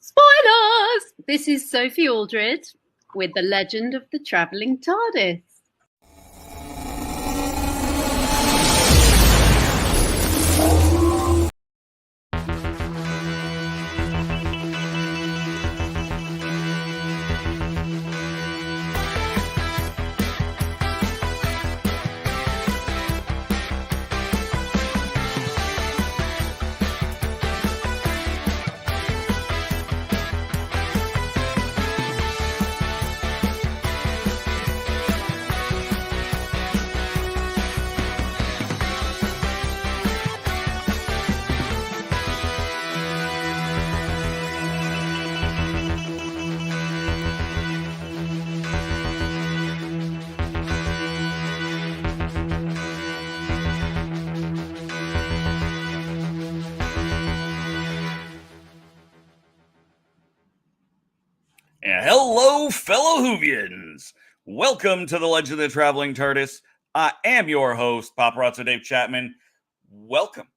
Spoilers! This is Sophie Aldred with The Legend of the Traveling TARDIS. Hello, fellow Whovians. Welcome to the Legend of the Traveling TARDIS. I am your host, Paparazzo Dave Chapman. Welcome.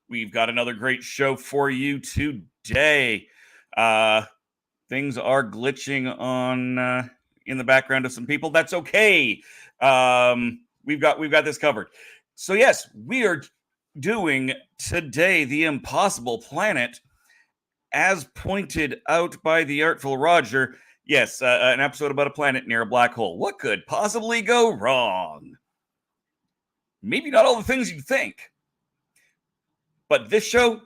We've got another great show for you today. Things are glitching on in the background of some people. That's okay. We've got this covered. So yes, we are doing today The Impossible Planet, as pointed out by the artful Roger. Yes, an episode about a planet near a black hole. What could possibly go wrong? Maybe not all the things you think. But this show,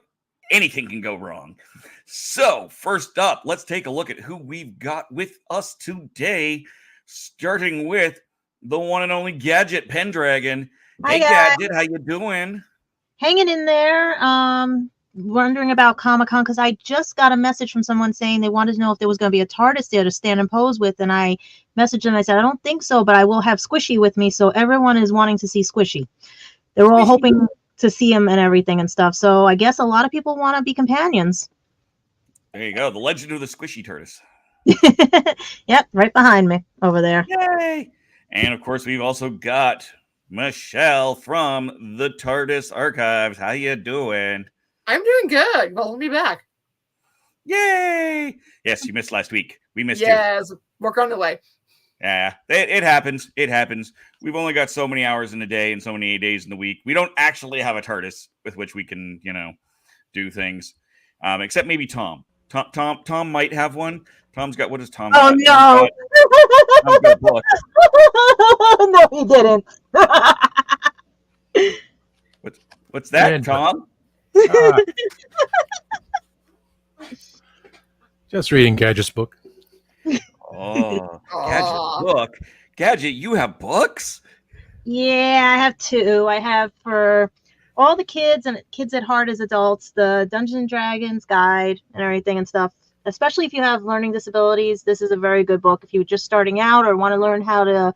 anything can go wrong. So, first up, let's take a look at who we've got with us today, starting with the one and only Gadget Pendragon. Hi, Hey, guys. Gadget, how you doing? Hanging in there. wondering about Comic-Con because I just got a message from someone saying they wanted to know if there was going to be a TARDIS there to stand and pose with, and I messaged them and I said, I don't think so, but I will have Squishy with me, so everyone is wanting to see Squishy. They're all hoping to see him and everything and stuff, so I guess a lot of people want to be companions. There you go. The Legend of the Squishy TARDIS. Yep, right behind me over there. Yay! And of course, we've also got Michelle from the TARDIS Archives. How you doing? I'm doing good. Welcome me back. Yay! Yes, you missed last week. We missed you. Yes, work on the way. Yeah, it happens. It happens. We've only got so many hours in a day and so many days in the week. We don't actually have a TARDIS with which we can, do things. Except maybe Tom. Tom might have one. Tom's got, what is Tom? Oh, no. Tom's got a book. No, he didn't. What's that, Tom? Just reading Gadget's book. Oh, Gadget book. Gadget, you have books? Yeah, I have two. I have for all the kids and kids at heart as adults, the Dungeons and Dragons guide and everything and stuff. Especially if you have learning disabilities, this is a very good book. If you're just starting out or want to learn how to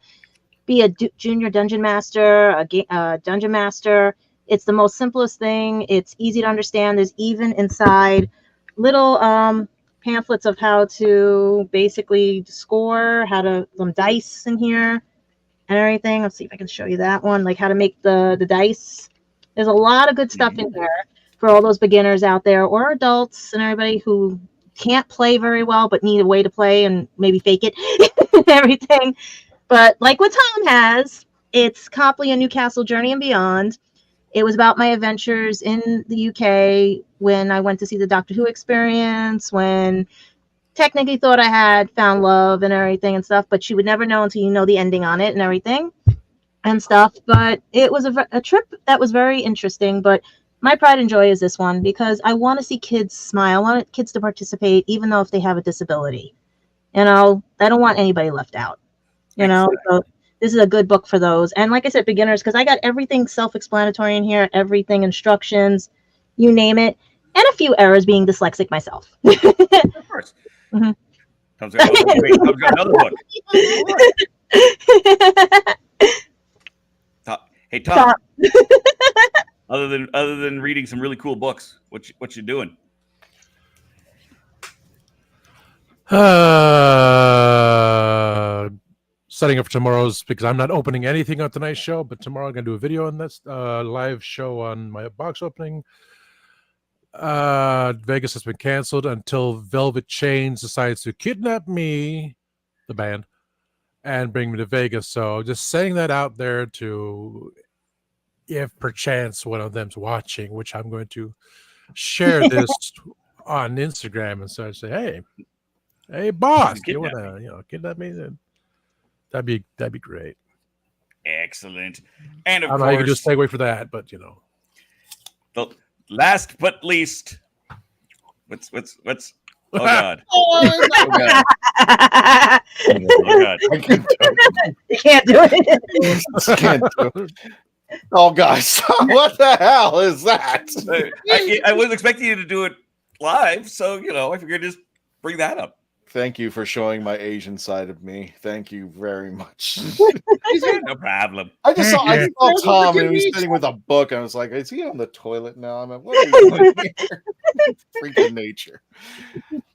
be a junior dungeon master, a dungeon master, it's the most simplest thing. It's easy to understand. There's even inside little pamphlets of how to basically score, how to some dice in here and everything. Let's see if I can show you that one, like how to make the dice. There's a lot of good stuff in there for all those beginners out there or adults and everybody who can't play very well but need a way to play and maybe fake it and everything. But like what Tom has, it's Copley and Newcastle Journey and Beyond. It was about my adventures in the UK when I went to see the Doctor Who experience, when technically thought I had found love and everything and stuff, but you would never know until you know the ending on it and everything and stuff. But it was a trip that was very interesting. But my pride and joy is this one because I want to see kids smile. I want kids to participate, even though if they have a disability. I don't want anybody left out. So this is a good book for those. And like I said, beginners, because I got everything self-explanatory in here, everything, instructions, you name it, and a few errors being dyslexic myself. Of course. Mm-hmm. Tom's got another book. Hey, Tom. Other than reading some really cool books, what you doing? Setting up for tomorrow's, because I'm not opening anything on tonight's show, but tomorrow I'm going to do a video on this live show on my box opening. Vegas has been canceled until Velvet Chains decides to kidnap me, the band, and bring me to Vegas. So just saying that out there to, if perchance one of them's watching, which I'm going to share this on Instagram and so I say, hey, boss, you want to kidnap me? Then that'd be great. Excellent. And of I don't know how you can just stay away for that, but the last but least, what's oh god. Oh god. Oh god. I can't do it. You can't do it. Can't do it. Oh gosh, what the hell is that? I wasn't expecting you to do it live, so I figured just bring that up. Thank you for showing my Asian side of me. Thank you very much. No problem. I just saw Tom and he was sitting with a book. And I was like, is he on the toilet now? I'm like, what are you doing here? Freaking nature.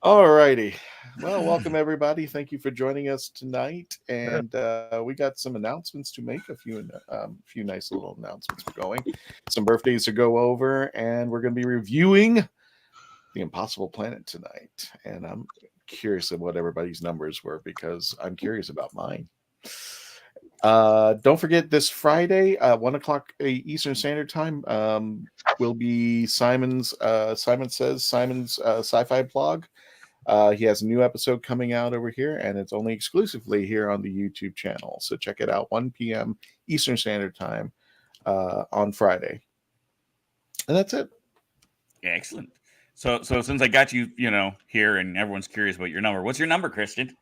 All righty. Well, welcome everybody. Thank you for joining us tonight. And we got some announcements to make. A few nice little announcements we're going. Some birthdays to go over, and we're going to be reviewing The Impossible Planet tonight. And I'm curious of what everybody's numbers were because I'm curious about mine. Don't forget this Friday, 1 o'clock Eastern Standard Time, will be Simon's sci-fi blog. He has a new episode coming out over here, and it's only exclusively here on the YouTube channel. So check it out, 1 p.m. Eastern Standard Time on Friday. And that's it. Excellent. So since I got you, here, and everyone's curious about your number, what's your number, Kristen?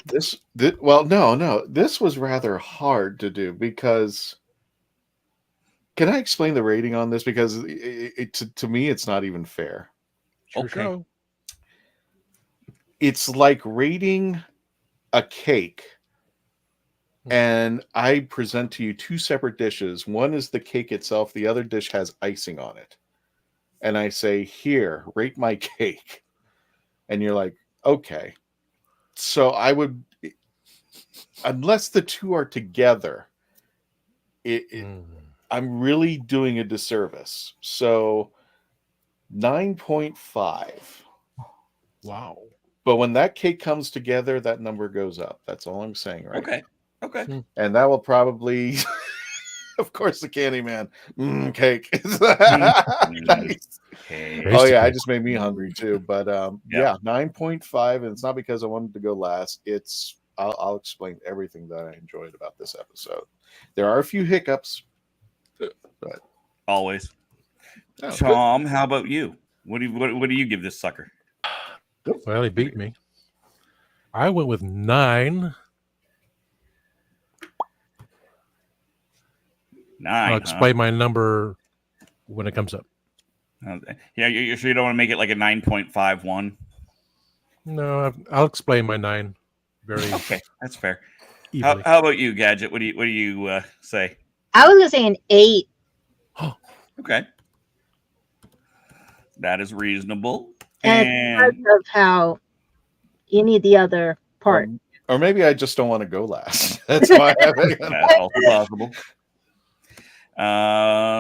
This was rather hard to do because Can I explain the rating on this? Because to me, it's not even fair. Sure, Okay. sure. It's like rating a cake, and I present to you two separate dishes. One is the cake itself. The other dish has icing on it. And I say, here, rate my cake. And you're like, okay. So I would, unless the two are together, I'm really doing a disservice. So 9.5. Wow. But when that cake comes together, that number goes up. That's all I'm saying, right? Okay. And that will probably, of course, the Candyman cake. Nice. Okay. Oh yeah, it just made me hungry too. But Yeah. 9.5, and it's not because I wanted to go last. It's I'll explain everything that I enjoyed about this episode. There are a few hiccups, but Always. oh, Tom, how about you? What do you give this sucker? Well, he beat me. I went with 9. 9. I'll explain my number when it comes up. Yeah, you're sure you don't want to make it like a 9.51? No, I'll explain my 9 very Okay, that's fair. easily. How about you, Gadget? What do you say? I was gonna say an 8. Okay, that is reasonable. And because of how you need the other part. or maybe I just don't want to go last. That's why I have it. That's also possible.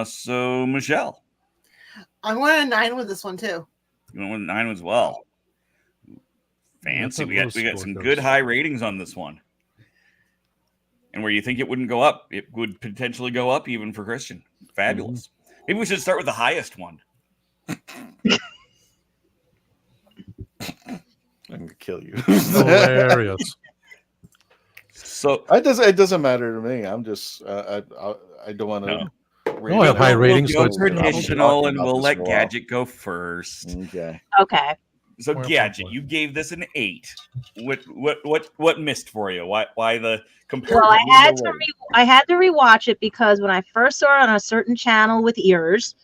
So Michelle, I'm going a 9 with this one too. you went with 9 as well. Fancy. That's We how got low some score good goes. high ratings on this one. And where you think it wouldn't go up, it would potentially go up even for Christian. Fabulous. Maybe we should start with the highest one. I'm gonna kill you. Hilarious. So It doesn't matter to me. I'm just I don't want to. No, I have high ratings, We'll so go it's traditional, and about we'll this let for a while. Gadget go first. Okay. Okay. So Point. Gadget, you gave this an 8. What missed for you? Why the comparison? Well, I had to rewatch it because when I first saw it on a certain channel with ears,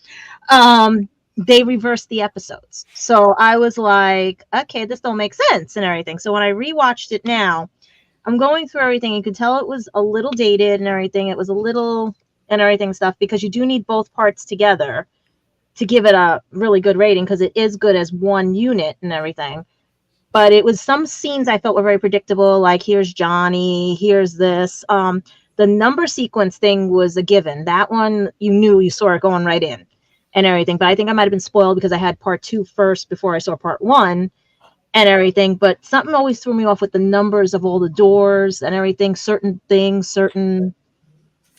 they reversed the episodes. So I was like, okay, this don't make sense and everything. So when I rewatched it now, I'm going through everything. You could tell it was a little dated and everything. It was a little and everything stuff because you do need both parts together to give it a really good rating because it is good as one unit and everything. But it was some scenes I felt were very predictable, like here's Johnny, here's this. The number sequence thing was a given. That one, you saw it going right in and everything. But I think I might have been spoiled because I had part 2 first before I saw part 1 and everything. But something always threw me off with the numbers of all the doors and everything, certain things,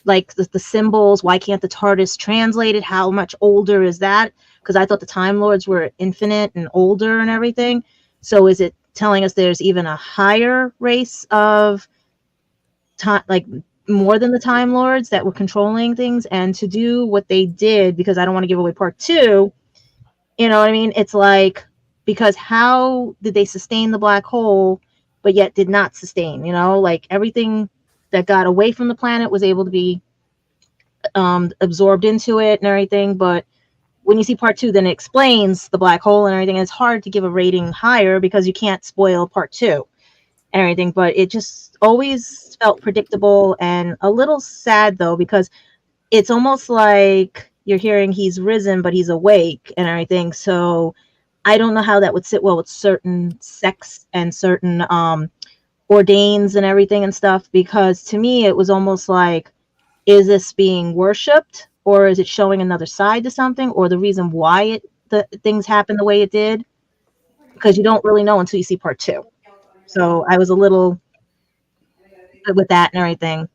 like the symbols. Why can't the TARDIS translate it? How much older is that? Because I thought the Time Lords were infinite and older and everything. So is it telling us there's even a higher race of time, like more than the Time Lords that were controlling things? And to do what they did, because I don't want to give away part 2, you know what I mean? It's like, because how did they sustain the black hole, but yet did not sustain, like everything that got away from the planet was able to be absorbed into it and everything. But when you see part 2, then it explains the black hole and everything. It's hard to give a rating higher because you can't spoil part 2 and everything. But it just always felt predictable and a little sad though, because it's almost like you're hearing he's risen, but he's awake and everything. So I don't know how that would sit well with certain sects and certain ordains and everything and stuff, because to me it was almost like, is this being worshipped, or is it showing another side to something, or the reason why the things happened the way it did? Because you don't really know until you see part 2. So I was a little with that and everything.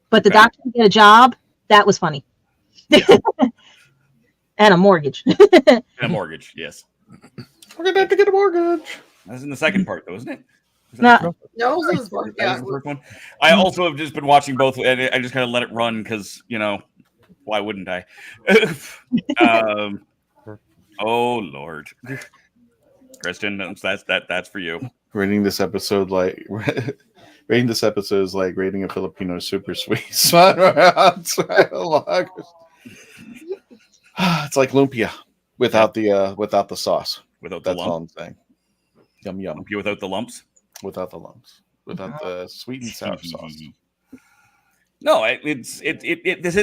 But the doctor to get a job, that was funny. And a mortgage. And a mortgage, yes. We're gonna have to get a mortgage. That's in the second part, though, isn't it? No, No, this is part. That Yeah. is the first one. I also have just been watching both, and I just kind of let it run because why wouldn't I? Oh Lord, Kristen, that's for you. Rating this episode like Rating this episode is like rating a Filipino super sweet. It's like lumpia without the sauce. Without the That's all lump. I'm saying. Yum yum. Lumpia without the lumps. Without the lumps. Without the sweet and sour sauce. No, this is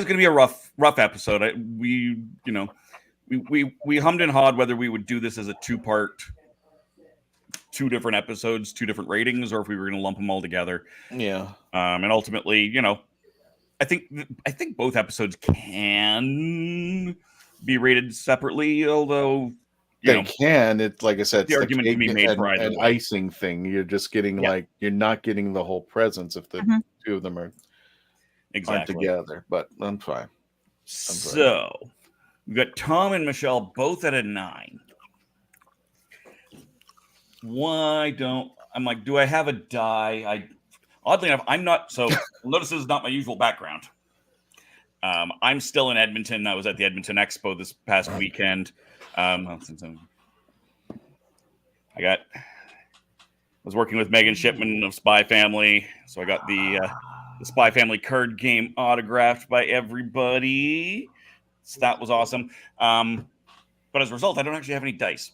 going to be a rough episode. We hummed and hawed whether we would do this as a 2-part, 2 different episodes, 2 different ratings, or if we were going to lump them all together. Yeah. And ultimately, I think both episodes can be rated separately, although They can. It's like I said, the argument can be made for either an way. icing thing. You're just getting you're not getting the whole presence if the two of them aren't together. But I'm fine. So we've got Tom and Michelle both at a 9. I'm like, do I have a die? Oddly enough, I'm not. So notice this is not my usual background. I'm still in Edmonton. I was at the Edmonton Expo this past weekend. I was working with Megan Shipman of Spy Family, so I got the Spy Family card game autographed by everybody. So that was awesome. But as a result, I don't actually have any dice.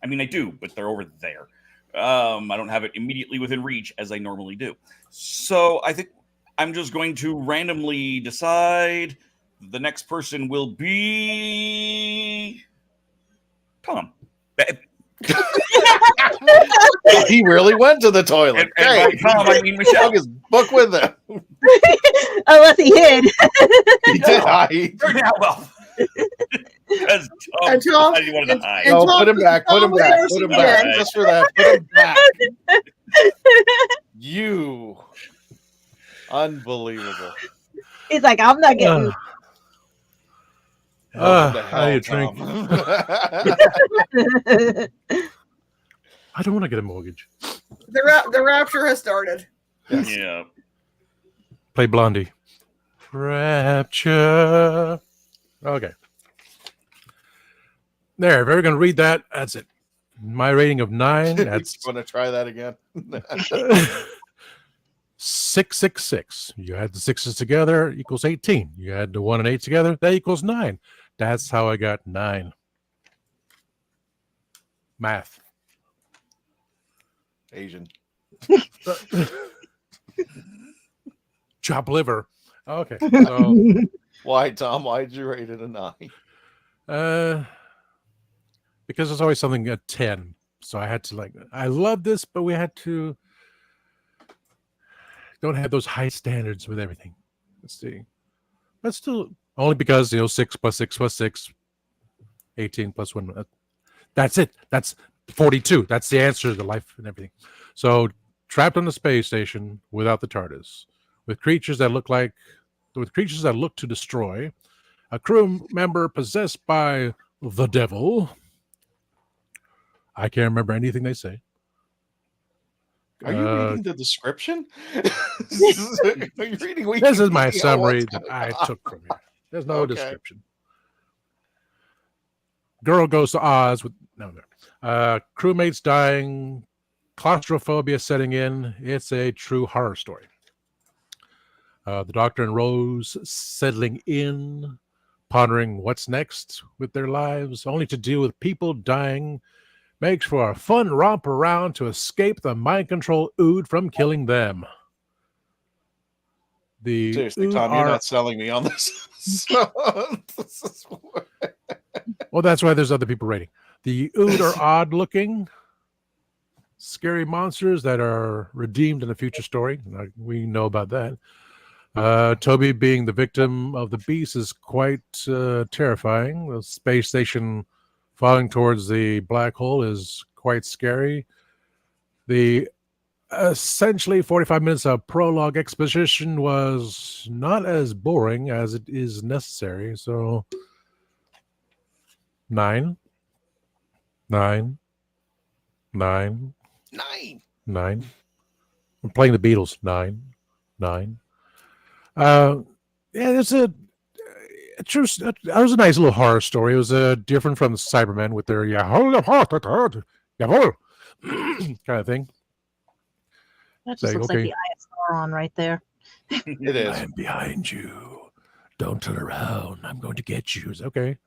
I mean, I do, but they're over there. I don't have it immediately within reach as I normally do. So I think I'm just going to randomly decide the next person will be Tom. He really went to the toilet. And by Tom, I mean Michelle. Took his book with him. Unless he hid. He did hide. Yeah, well. Because And Tom- he wanted to hide. and No, Tom- put him back. Put him Tom back. Lears Put him again. back. Just for that. Put him back. You. Unbelievable. He's like, I'm not getting. What the I need a hell, drink. Tom? I don't want to get a mortgage. The rapture has started. Yeah. Play Blondie. Rapture. Okay. There, if you're going to read that, that's it. My rating of 9, that's Want to try that again? 666. You add the 6s together, equals 18. You add the 1 and 8 together, that equals 9. That's how I got 9. Math. Asian. Chop liver. Okay. So, Why, Tom? Why did you rate it a 9? because there's always something at 10. So I had to I love this, but we had to don't have those high standards with everything. Let's see. But still, only because, 6 plus 6 plus 6, 18 plus 1. That's it. That's 42. That's the answer to life and everything. So trapped on the space station without the TARDIS, with creatures that look to destroy, a crew member possessed by the devil. I can't remember anything they say. Are you reading the description? Are you reading This is my Wikipedia? summary What's that going I on? took from here. There's no Okay. description. Girl goes to Oz with crewmates dying, claustrophobia setting in. It's a true horror story. The Doctor and Rose settling in, pondering what's next with their lives, only to deal with people dying. Makes for a fun romp around to escape the mind control ood from killing them. The Seriously, ood Tom, you're are- not selling me on this. Well, that's why there's other people rating. The ood are odd looking, scary monsters that are redeemed in a future story. We know about that. Toby being the victim of the beast is quite terrifying. The space station falling towards the black hole is quite scary. The essentially 45 minutes of prologue exposition was not as boring as it is necessary. So 9. I'm playing the Beatles. 9. There's a true. That was a nice little horror story. It was different from the Cybermen with their kind of thing. That just Like, looks okay. like the prawn right there. It is. I'm behind you. Don't turn around. I'm going to get you. It's okay.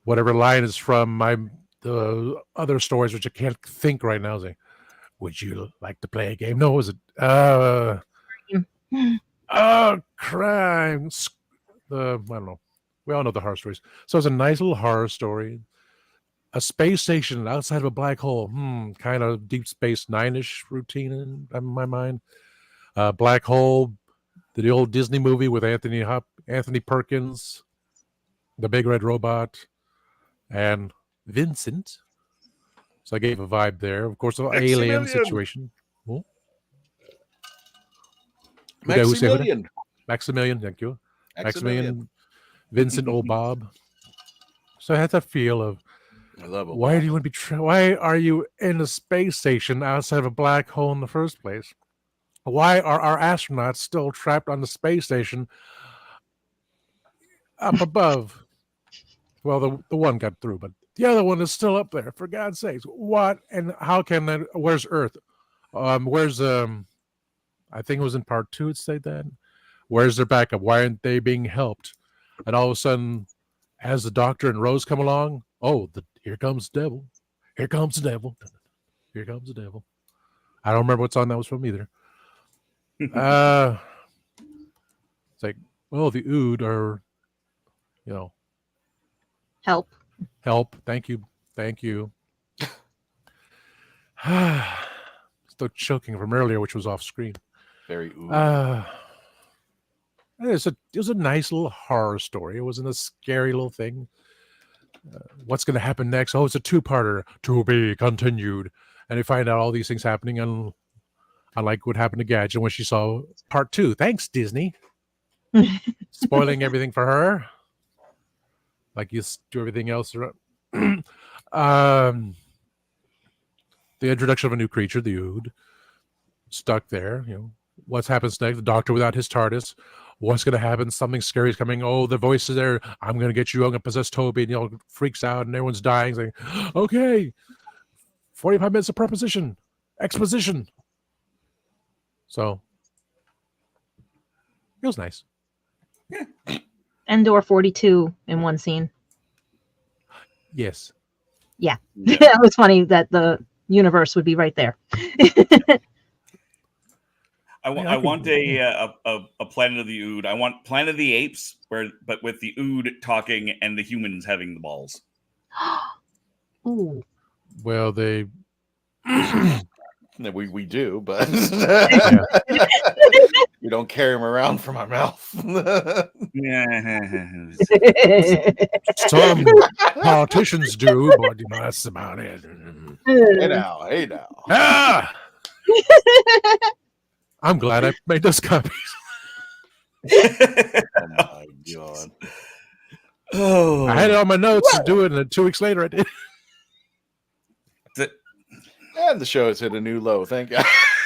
Whatever line is from the other stories, which I can't think right now, is like, would you like to play a game? No, was it? Crime. I don't know. We all know the horror stories. So it's a nice little horror story. A space station outside of a black hole. Kind of Deep Space Nine-ish routine in my mind. Black Hole, the old Disney movie with Anthony Perkins, the big red robot, and Vincent. So I gave a vibe there. Of course, the alien situation. Oh. Maximilian. Maximilian, thank you. Maximilian, Vincent, old Bob. So I had that feel of, I love it. why do you want to be? Why are you in a space station outside of a black hole in the first place? Why are our astronauts still trapped on the space station up above? Well, the one got through, but the other one is still up there. For God's sakes, what and how can that? Where's Earth? Where's I think it was in part 2. It said that. Where's their backup? Why aren't they being helped? And all of a sudden, as the Doctor and Rose come along, here comes the devil. Here comes the devil. Here comes the devil. I don't remember what song that was from either. It's like, well, the Ood are, Help. Thank you. Still choking from earlier, which was off screen. Very Ood. It was a nice little horror story. It wasn't a scary little thing. What's going to happen next? Oh, it's a 2-parter. To be continued. And you find out all these things happening, and unlike what happened to Gadget when she saw part 2. Thanks, Disney. Spoiling everything for her. Like you do everything else. The introduction of a new creature, the Ood, stuck there. What happens next? The Doctor without his TARDIS. What's going to happen? Something scary is coming. Oh, the voice is there. I'm going to get you. I'm going to possess Toby. And freaks out, and everyone's dying. Saying, okay, 45 minutes of exposition. So it was nice. Yeah. Endor 42 in one scene. Yes. Yeah. It was funny that the universe would be right there. I want a Planet of the Ood. I want Planet of the Apes, but with the Ood talking and the humans having the balls. Ooh. Well, they we do, but we don't carry them around from our mouth. Some politicians do, but that's about it. Hey now. Ah! I'm glad I made those copies. Oh my God. Oh, I had it on my notes to do it, and then 2 weeks later I did. And the show has hit a new low. Thank you.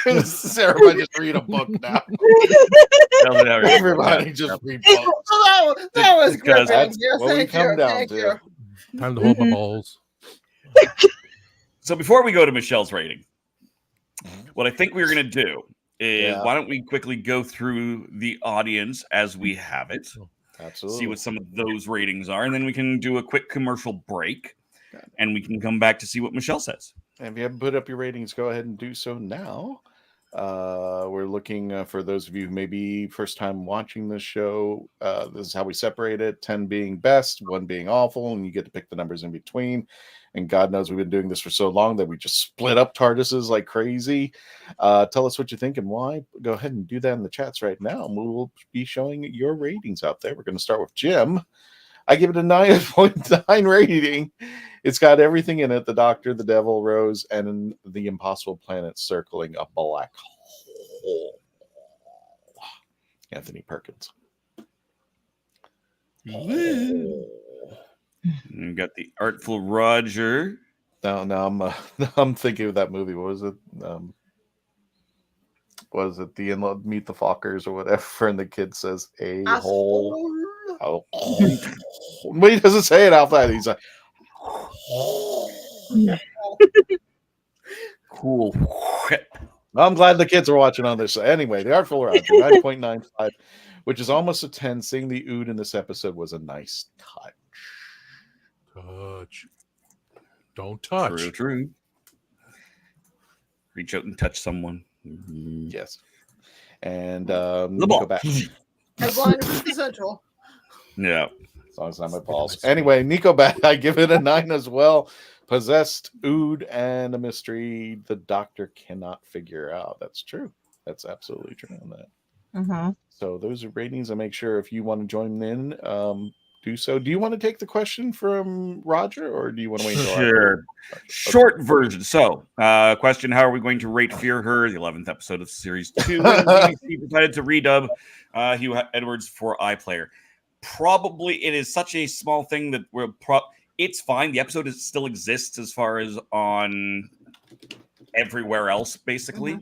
Everybody just read a book now. Everybody just read books. That was Because gripping. That's Yes, what we thank come you. down Thank to. you. Time to hold my balls. So before we go to Michelle's rating, what I think we're going to do is why don't we quickly go through the audience as we have it, Absolutely. see what some of those ratings are, and then we can do a quick commercial break, and we can come back to see what Michelle says. And if you haven't put up your ratings, go ahead and do so now. We're looking for those of you who may be first time watching this show. This is how we separate it: 10 being best, 1 being awful, and you get to pick the numbers in between. And God knows we've been doing this for so long that we just split up TARDISes like crazy. Tell us what you think and why. Go ahead and do that in the chats right now, and we'll be showing your ratings out there. We're going to start with Jim. I give it a 9.9 rating. It's got everything in it: the Doctor, the Devil, Rose, and the impossible planet circling a black hole. Anthony Perkins. You got the Artful Roger. Now I'm thinking of that movie. What was it? Was it the In-Law Meet the Fockers or whatever? And the kid says a hole. Oh. But he doesn't say it out loud. He's like, Cool. I'm glad the kids are watching on this. Anyway, The Artful Roger, 9.95, which is almost a 10. Seeing the ood in this episode was a nice touch. Touch. Don't touch. True. Reach out and touch someone. Yes. And The Nico ball. back. As long as it's essential. Yeah. As long as I'm at balls. Anyway, Nico back. I give it a 9 as well. Possessed ood and a mystery the doctor cannot figure out. That's true. That's absolutely true on that. Mm-hmm. So those are ratings. And make sure if you want to join in, do so. Do you want to take the question from Roger, or do you want to wait until Sure. Short version. So, question: how are we going to rate Fear Her, the 11th episode of series 2? BBC decided to redub Hugh Edwards for iPlayer. Probably, it is such a small thing that it's fine. The episode still exists as far as on everywhere else, basically.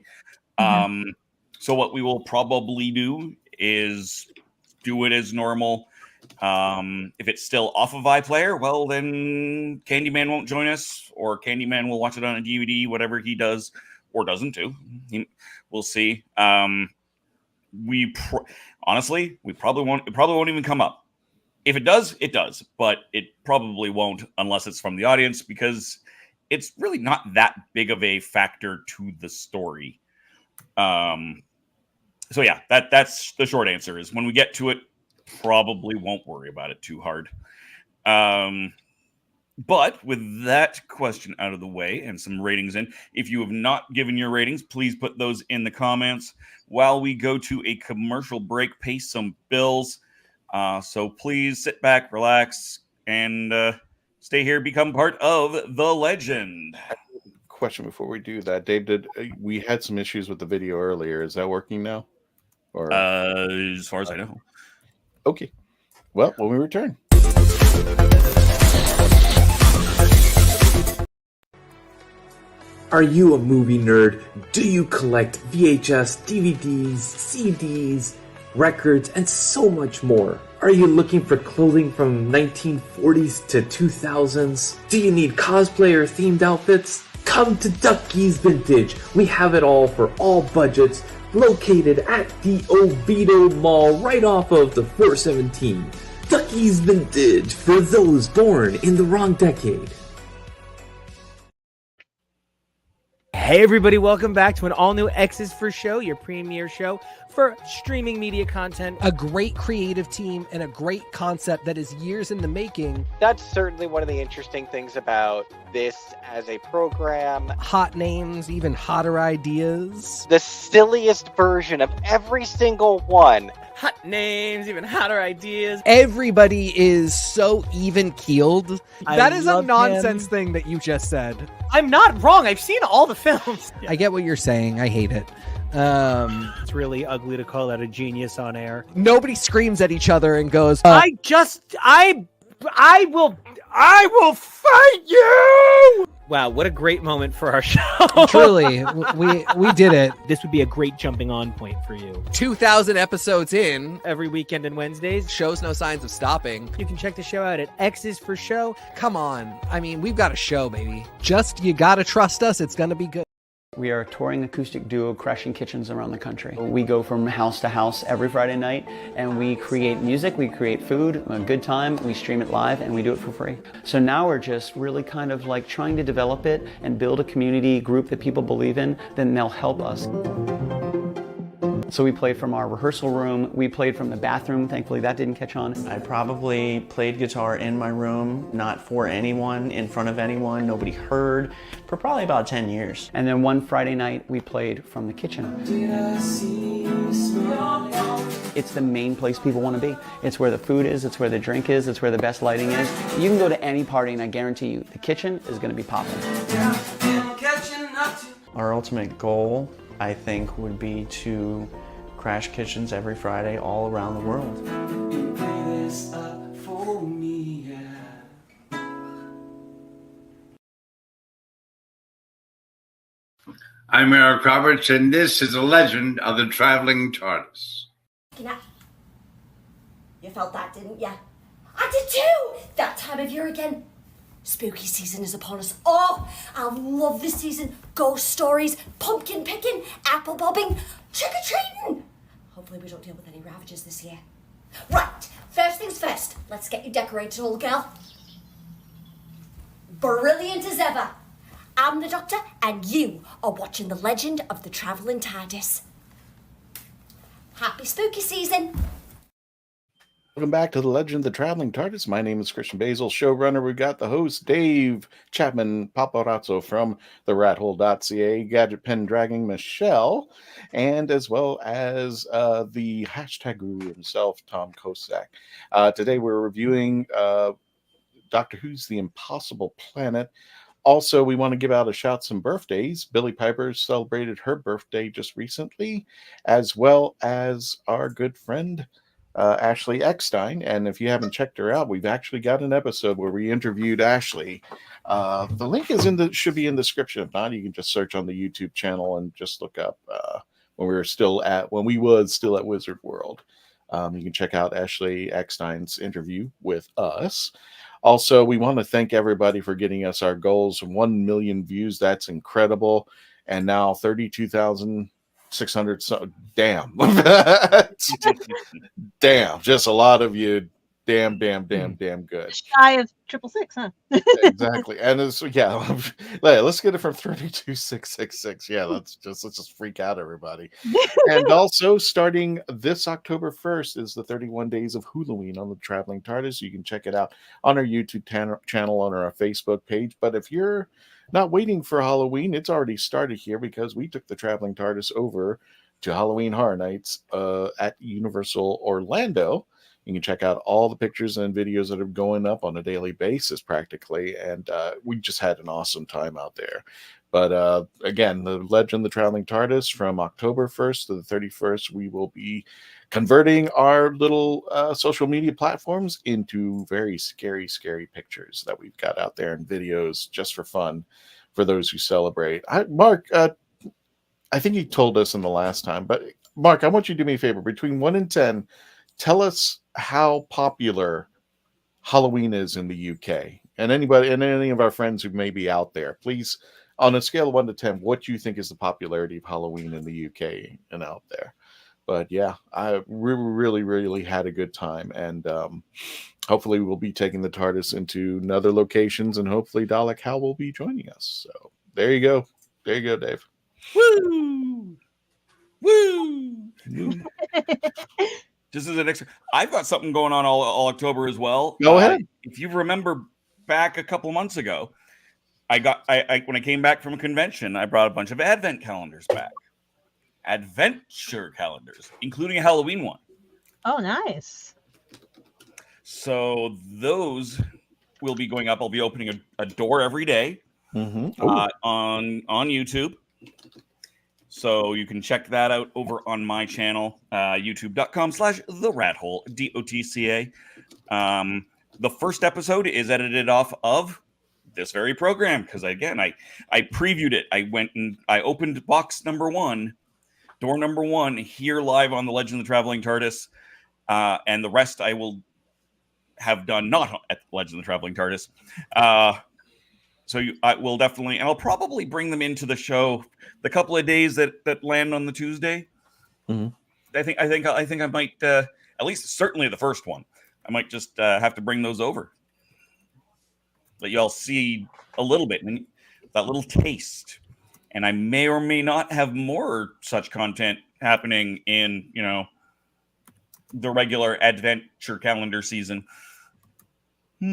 Mm-hmm. So what we will probably do is do it as normal. If it's still off of iPlayer, well, then Candyman won't join us, or Candyman will watch it on a DVD, whatever he does or doesn't do. We'll see. Honestly, we probably won't. It probably won't even come up. If it does, it does, but it probably won't unless it's from the audience, because it's really not that big of a factor to the story. So yeah, that's the short answer. Is when we get to it, probably won't worry about it too hard. But with that question out of the way and some ratings in, if you have not given your ratings, please put those in the comments while we go to a commercial break, pay some bills. So please sit back, relax, and stay here, become part of the legend. Question before we do that, Dave, we had some issues with the video earlier. Is that working now? Or as far as I know. Okay. Well, when we return. Are you a movie nerd? Do you collect VHS, DVDs, CDs, records, and so much more? Are you looking for clothing from 1940s to 2000s? Do you need cosplay or themed outfits? Come to Ducky's Vintage. We have it all for all budgets, located at the Oviedo Mall right off of the 417. Ducky's Vintage for those born in the wrong decade. Hey everybody, welcome back to an all-new X's for Show, your premiere show for streaming media content. A great creative team and a great concept that is years in the making. That's certainly one of the interesting things about this as a program. Hot names, even hotter ideas. The silliest version of every single one. Hot names, even hotter ideas. Everybody is so even-keeled. That is a nonsense thing that you just said. I'm not wrong. I've seen all the films. I get what you're saying. I hate it. It's really ugly to call that a genius on air. Nobody screams at each other and goes, I will fight you! Wow, what a great moment for our show. Truly, we did it. This would be a great jumping on point for you. 2,000 episodes in. Every weekend and Wednesdays. Shows no signs of stopping. You can check the show out at X's for Show. Come on. I mean, we've got a show, baby. Just, you gotta trust us. It's gonna be good. We are a touring acoustic duo crashing kitchens around the country. We go from house to house every Friday night, and we create music, we create food, a good time, we stream it live, and we do it for free. So now we're just really kind of like trying to develop it and build a community group that people believe in, then they'll help us. So we played from our rehearsal room, we played from the bathroom, thankfully that didn't catch on. I probably played guitar in my room, not for anyone, in front of anyone, nobody heard, for probably about 10 years. And then one Friday night, we played from the kitchen. It's the main place people want to be. It's where the food is, it's where the drink is, it's where the best lighting is. You can go to any party and I guarantee you, the kitchen is going to be popping. Our ultimate goal, I think, would be to crash kitchens every Friday all around the world. I'm Eric Roberts, and this is a legend of the Traveling TARDIS. You felt that, didn't you? I did too! That time of year again. Spooky season is upon us. Oh, I love this season. Ghost stories, pumpkin picking, apple bobbing, trick-or-treating. Hopefully we don't deal with any ravages this year. Right, first things first. Let's get you decorated, old girl. Brilliant as ever. I'm the Doctor, and you are watching The Legend of the Traveling TARDIS. Happy spooky season. Welcome back to The Legend of the Traveling TARDIS. My name is Christian Basil, showrunner. We've got the host, Dave Chapman Paparazzo from TheRatHole.ca, Gadget Pen Dragging Michelle, and as well as the hashtag guru himself, Tom Kosak. Today we're reviewing Doctor Who's The Impossible Planet. Also, we want to give out a shout some birthdays. Billie Piper celebrated her birthday just recently, as well as our good friend, Ashley Eckstein. And if you haven't checked her out, we've actually got an episode where we interviewed Ashley. The link is should be in the description. If not, you can just search on the YouTube channel and just look up when we was still at Wizard World. You can check out Ashley Eckstein's interview with us. Also, we want to thank everybody for getting us our goals. 1 million views. That's incredible. And now 32,600. Damn. Damn. Just a lot of you. Damn good. Shy of 666, huh? Exactly. And it's, yeah, let's get it from 32,666. Yeah, let's just freak out, everybody. And also, starting this October 1st is the 31 Days of Halloween on the Traveling TARDIS. You can check it out on our YouTube channel, on our Facebook page. But if you're not waiting for Halloween, it's already started here because we took the Traveling TARDIS over to Halloween Horror Nights at Universal Orlando. You can check out all the pictures and videos that are going up on a daily basis practically. And we just had an awesome time out there. But again, the Legend of the Traveling TARDIS from October 1st to the 31st, we will be converting our little social media platforms into very scary pictures that we've got out there and videos just for fun for those who celebrate. Mark, I think you told us in the last time, but Mark, I want you to do me a favor. Between 1 and 10, tell us how popular Halloween is in the UK, and anybody and any of our friends who may be out there, please, on a scale of 1 to 10, what you think is the popularity of Halloween in the UK and out there. But yeah, I really had a good time, and hopefully we'll be taking the TARDIS into other locations, and hopefully Dalek Hal will be joining us. So there you go, Dave. Woo! Just as an extra, I've got something going on all October as well. Go ahead. If you remember back a couple months ago, when I came back from a convention, I brought a bunch of advent calendars back. Adventure calendars, including a Halloween one. Oh, nice. So those will be going up. I'll be opening a door every day on YouTube. So you can check that out over on my channel, youtube.com/TheRatHole, DOTCA. The first episode is edited off of this very program because, again, I previewed it. I went and I opened box number 1, door number 1, here live on The Legend of the Traveling TARDIS. And the rest I will have done not at The Legend of the Traveling TARDIS. I will definitely, and I'll probably bring them into the show the couple of days that land on the Tuesday. Mm-hmm. I think I might, at least certainly the first one, I might just have to bring those over. Let y'all see a little bit, and that little taste. And I may or may not have more such content happening in, the regular adventure calendar season. But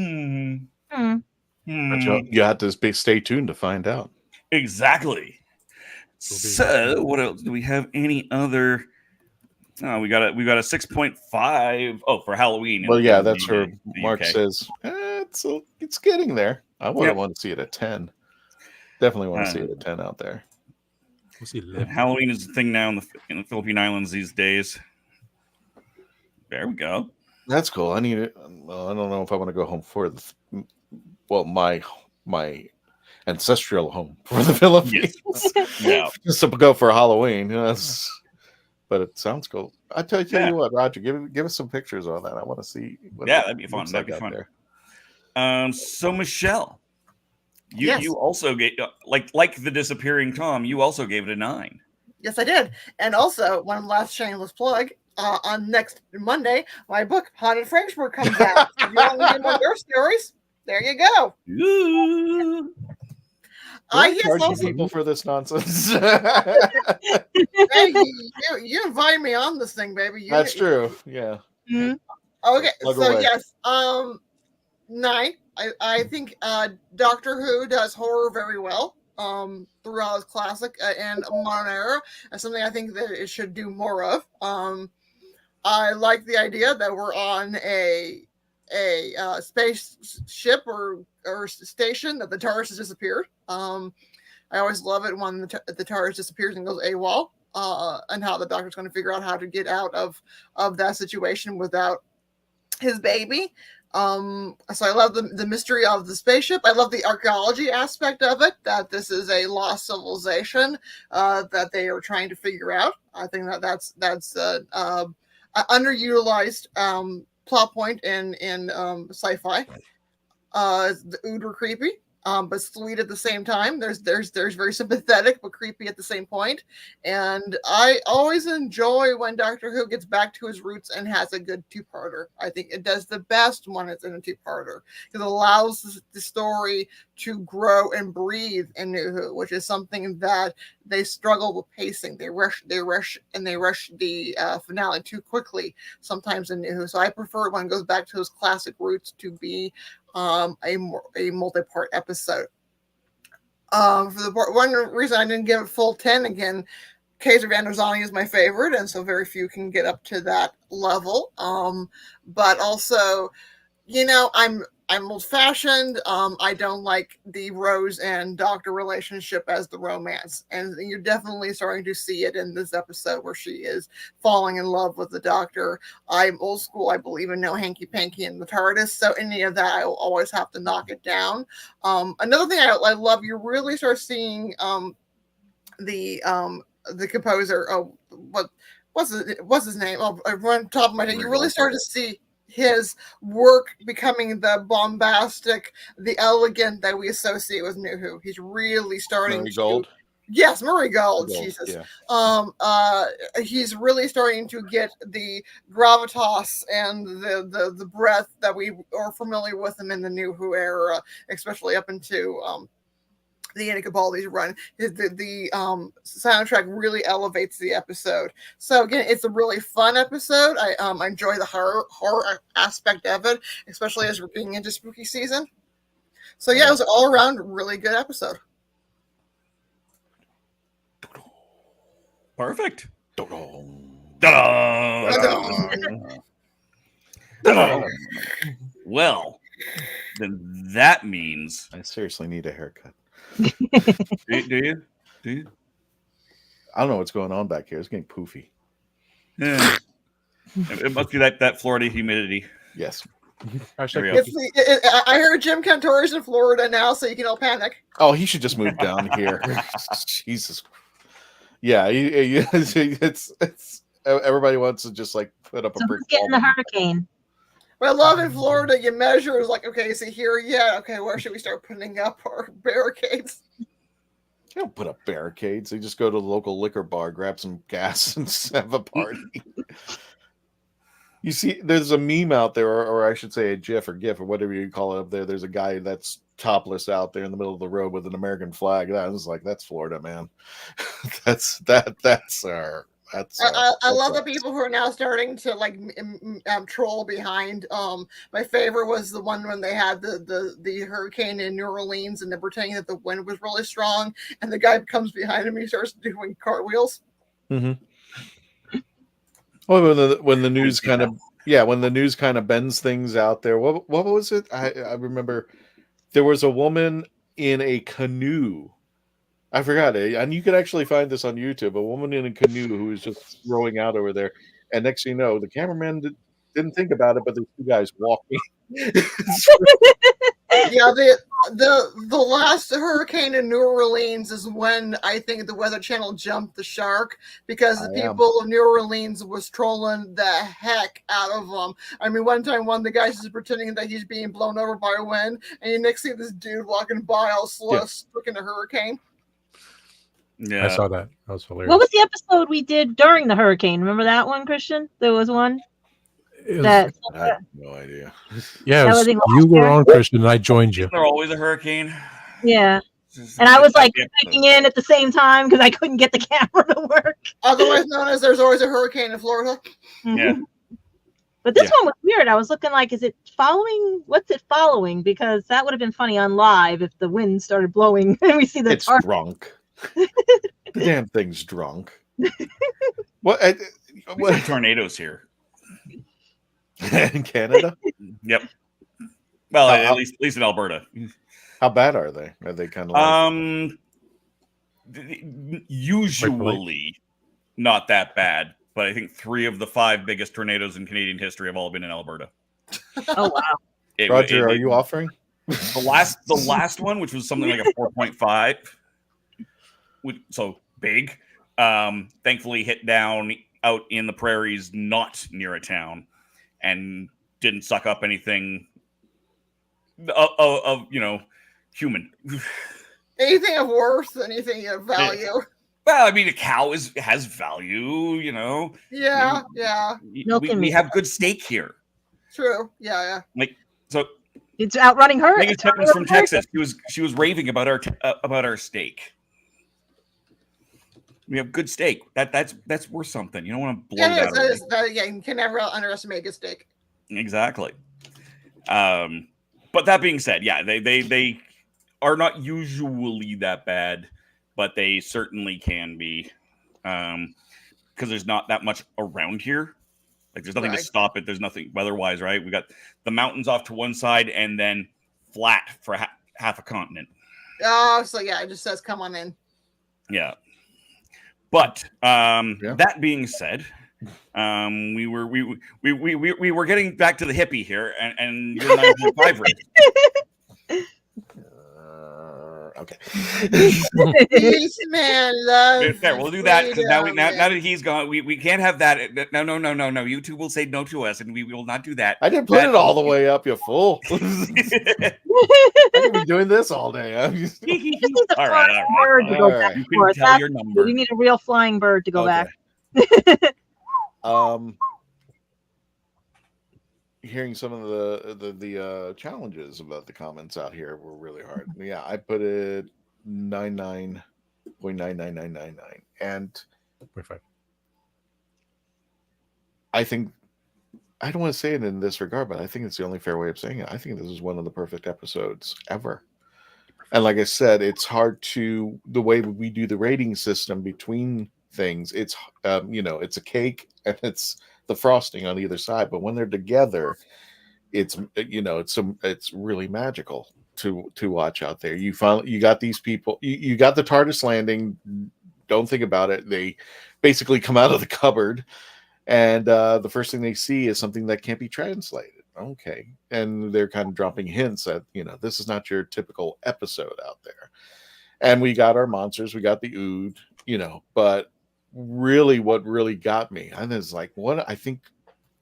you have to stay tuned to find out. Exactly. So, what else do we have? Any other? Oh, we got a 6.5. Oh, for Halloween. Well, yeah, that's where Mark UK says it's getting there. I wouldn't want to see it at 10. Definitely want to see it at 10 out there. We'll see. Halloween is the thing now in the Philippine Islands these days. There we go. That's cool. I need it. Well, I don't know if I want to go home for my ancestral home for the Philippines. Yeah. Just to go for Halloween. But it sounds cool. I tell you what, Roger, give us some pictures on that. I want to see. That'd be fun. That'd be fun. So Michelle, You also gave like the disappearing Tom. You also gave it a 9. Yes, I did. And also, one last shameless plug. On next Monday, my book Haunted Fredericksburg comes out. If you want to get more ghost stories, there you go. I charge people for this nonsense. Hey, you invited me on this thing, baby. That's true. Yeah. Mm-hmm. Okay, Plug so away. yes, 9. I think Doctor Who does horror very well throughout his classic and modern era. That's something I think that it should do more of. I like the idea that we're on a spaceship or station, that the TARDIS has disappeared. I always love it when the TARDIS disappears and goes AWOL, and how the Doctor's going to figure out how to get out of that situation without his baby. So I love the mystery of the spaceship. I love the archaeology aspect of it, that this is a lost civilization that they are trying to figure out. I think that's an underutilized plot point in sci-fi. The Ood were creepy, but sweet at the same time. There's very sympathetic but creepy at the same point. And I always enjoy when Doctor Who gets back to his roots and has a good two-parter. I think it does the best when it's in a two-parter, because it allows the story to grow and breathe in New Who, which is something that they struggle with pacing. They rush the finale too quickly sometimes in New Who. So I prefer it when it goes back to those classic roots to be a multi-part episode. For the part, one reason I didn't give it full 10 again, Kaiser van der Zandt is my favorite, and so very few can get up to that level. But also, I'm old-fashioned. I don't like the Rose and Doctor relationship as the romance, and you're definitely starting to see it in this episode where she is falling in love with the Doctor. I'm old school. I believe in no hanky-panky in the TARDIS, so any of that I will always have to knock it down. Another thing I love, you really start seeing the composer. Oh, what's his name? Oh, on top of my head, you really start to see his work becoming the bombastic, the elegant that we associate with New Who. He's really starting Murray Gold. Yes, Murray Gold. Jesus. Yeah. He's really starting to get the gravitas and the breadth that we are familiar with him in the New Who era, especially up into the Andy Capaldi's run. The soundtrack really elevates the episode. So again, it's a really fun episode. I enjoy the horror aspect of it, especially as we're getting into spooky season. So yeah, it was an all around really good episode. Perfect. Well, then that means I seriously need a haircut. Do you? I don't know what's going on back here. It's getting poofy. Yeah. It must be that Florida humidity. Yes. I heard Jim Cantor's in Florida now, so you can all panic. Oh, he should just move down here. Jesus. Yeah, it's everybody wants to just like put up a brick wall. Getting the hurricane. What I love in Florida, you measure is like, okay, so here, yeah, okay, where should we start putting up our barricades? You don't put up barricades. They just go to the local liquor bar, grab some gas, and have a party. You see, there's a meme out there, or I should say a GIF or GIF or whatever you call it up there. There's a guy that's topless out there in the middle of the road with an American flag. That's Florida, man. That's our. I love the people who are now starting to like troll behind. My favorite was the one when they had the hurricane in New Orleans and they're pretending that the wind was really strong, and the guy comes behind him and he starts doing cartwheels. Mm-hmm. Oh, when the news kind of bends things out there. What was it? I remember there was a woman in a canoe. I forgot it, and you can actually find this on YouTube. A woman in a canoe who was just rowing out over there, and next thing you know, the cameraman didn't think about it, but there's two guys walking. Yeah, The last hurricane in New Orleans is when I think the Weather Channel jumped the shark, because the people of New Orleans was trolling the heck out of them. I mean, one time one of the guys is pretending that he's being blown over by a wind, and you next see this dude walking by all slow, stuck in a hurricane. Yeah, I saw that. That was hilarious. What was the episode we did during the hurricane? Remember that one, Christian? There was one. I have no idea. Yeah, That was in you last were year? on, Christian, and I joined you. Isn't there always a hurricane? Yeah. And I was like checking in at the same time because I couldn't get the camera to work. Otherwise known as there's always a hurricane in Florida. Yeah. But this one was weird. I was looking like, is it following? What's it following? Because that would have been funny on live if the wind started blowing and we see the It's drunk. The damn thing's drunk. What tornadoes here in Canada? Yep. Well, at least in Alberta. How bad are they? Are they kind of usually not that bad, but I think 3 of the 5 biggest tornadoes in Canadian history have all been in Alberta. Oh wow! Roger, are you offering? The last one, which was something like a 4.5, so big, thankfully hit down out in the prairies, not near a town, and didn't suck up anything of human. Anything of worth, anything of value. Well, I mean, a cow has value, Yeah, We have good steak here. True. Yeah. Like, so it's outrunning her. Megan Tippins from Texas. She was raving about our steak. We have good steak. That's worth something. You don't want to blow that away. You can never underestimate a good steak. Exactly. But that being said, yeah, they are not usually that bad, but they certainly can be, because there's not that much around here. Like, there's nothing to stop it. There's nothing weather-wise, right? We got the mountains off to one side and then flat for half a continent. Oh, so yeah, it just says come on in. Yeah. But that being said, we were getting back to the hippie here, and you're 9.5 rate. Okay. This man loves. There, we'll do that because now that he's gone, we can't have that. No. You two will say no to us, and we will not do that. I didn't put it all the way up, you fool. I could be doing this all day. All right. Bird to go back You for can us. tell your number. We need a real flying bird to go back. Hearing some of the challenges about the comments out here were really hard. Yeah, I put it 99.99999, and I think, I don't want to say it in this regard, but I think it's the only fair way of saying it. I think this is one of the perfect episodes ever. And like I said, it's hard to, the way we do the rating system between things, it's it's a cake and it's the frosting on either side, but when they're together, it's it's really magical to watch out there. You got these people, you got the TARDIS landing. Don't think about it. They basically come out of the cupboard, and the first thing they see is something that can't be translated. Okay, and they're kind of dropping hints that this is not your typical episode out there. And we got our monsters, we got the Ood, but really what really got me, and is like, what I think,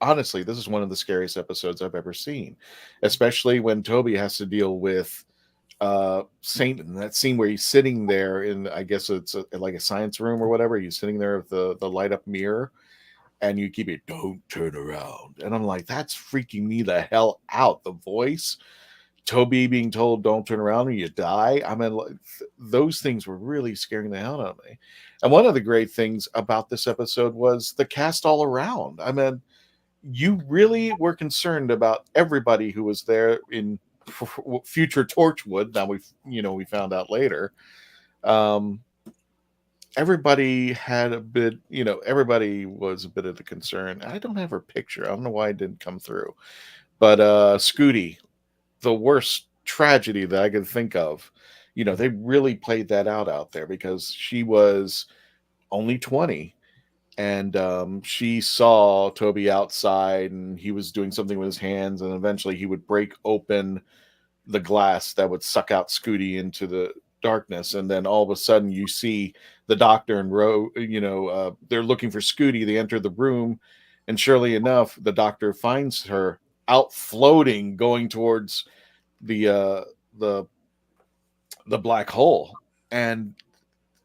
honestly, this is one of the scariest episodes I've ever seen, especially when Toby has to deal with Satan. That scene where he's sitting there in, I guess it's like a science room or whatever. He's sitting there with the light up mirror, and you keep it, don't turn around. And I'm like, that's freaking me the hell out. The voice, Toby being told, don't turn around or you die. I mean, those things were really scaring the hell out of me. And one of the great things about this episode was the cast all around. I mean, you really were concerned about everybody who was there in future Torchwood. Now we found out later. Everybody had a bit, everybody was a bit of the concern. I don't have her picture. I don't know why it didn't come through. But Scooty, the worst tragedy that I could think of, they really played that out there, because she was only 20. And she saw Toby outside, and he was doing something with his hands, and eventually he would break open the glass that would suck out Scooty into the darkness, and then all of a sudden you see the Doctor and they're looking for Scooty. They enter the room, and surely enough, the Doctor finds her out floating, going towards the black hole, and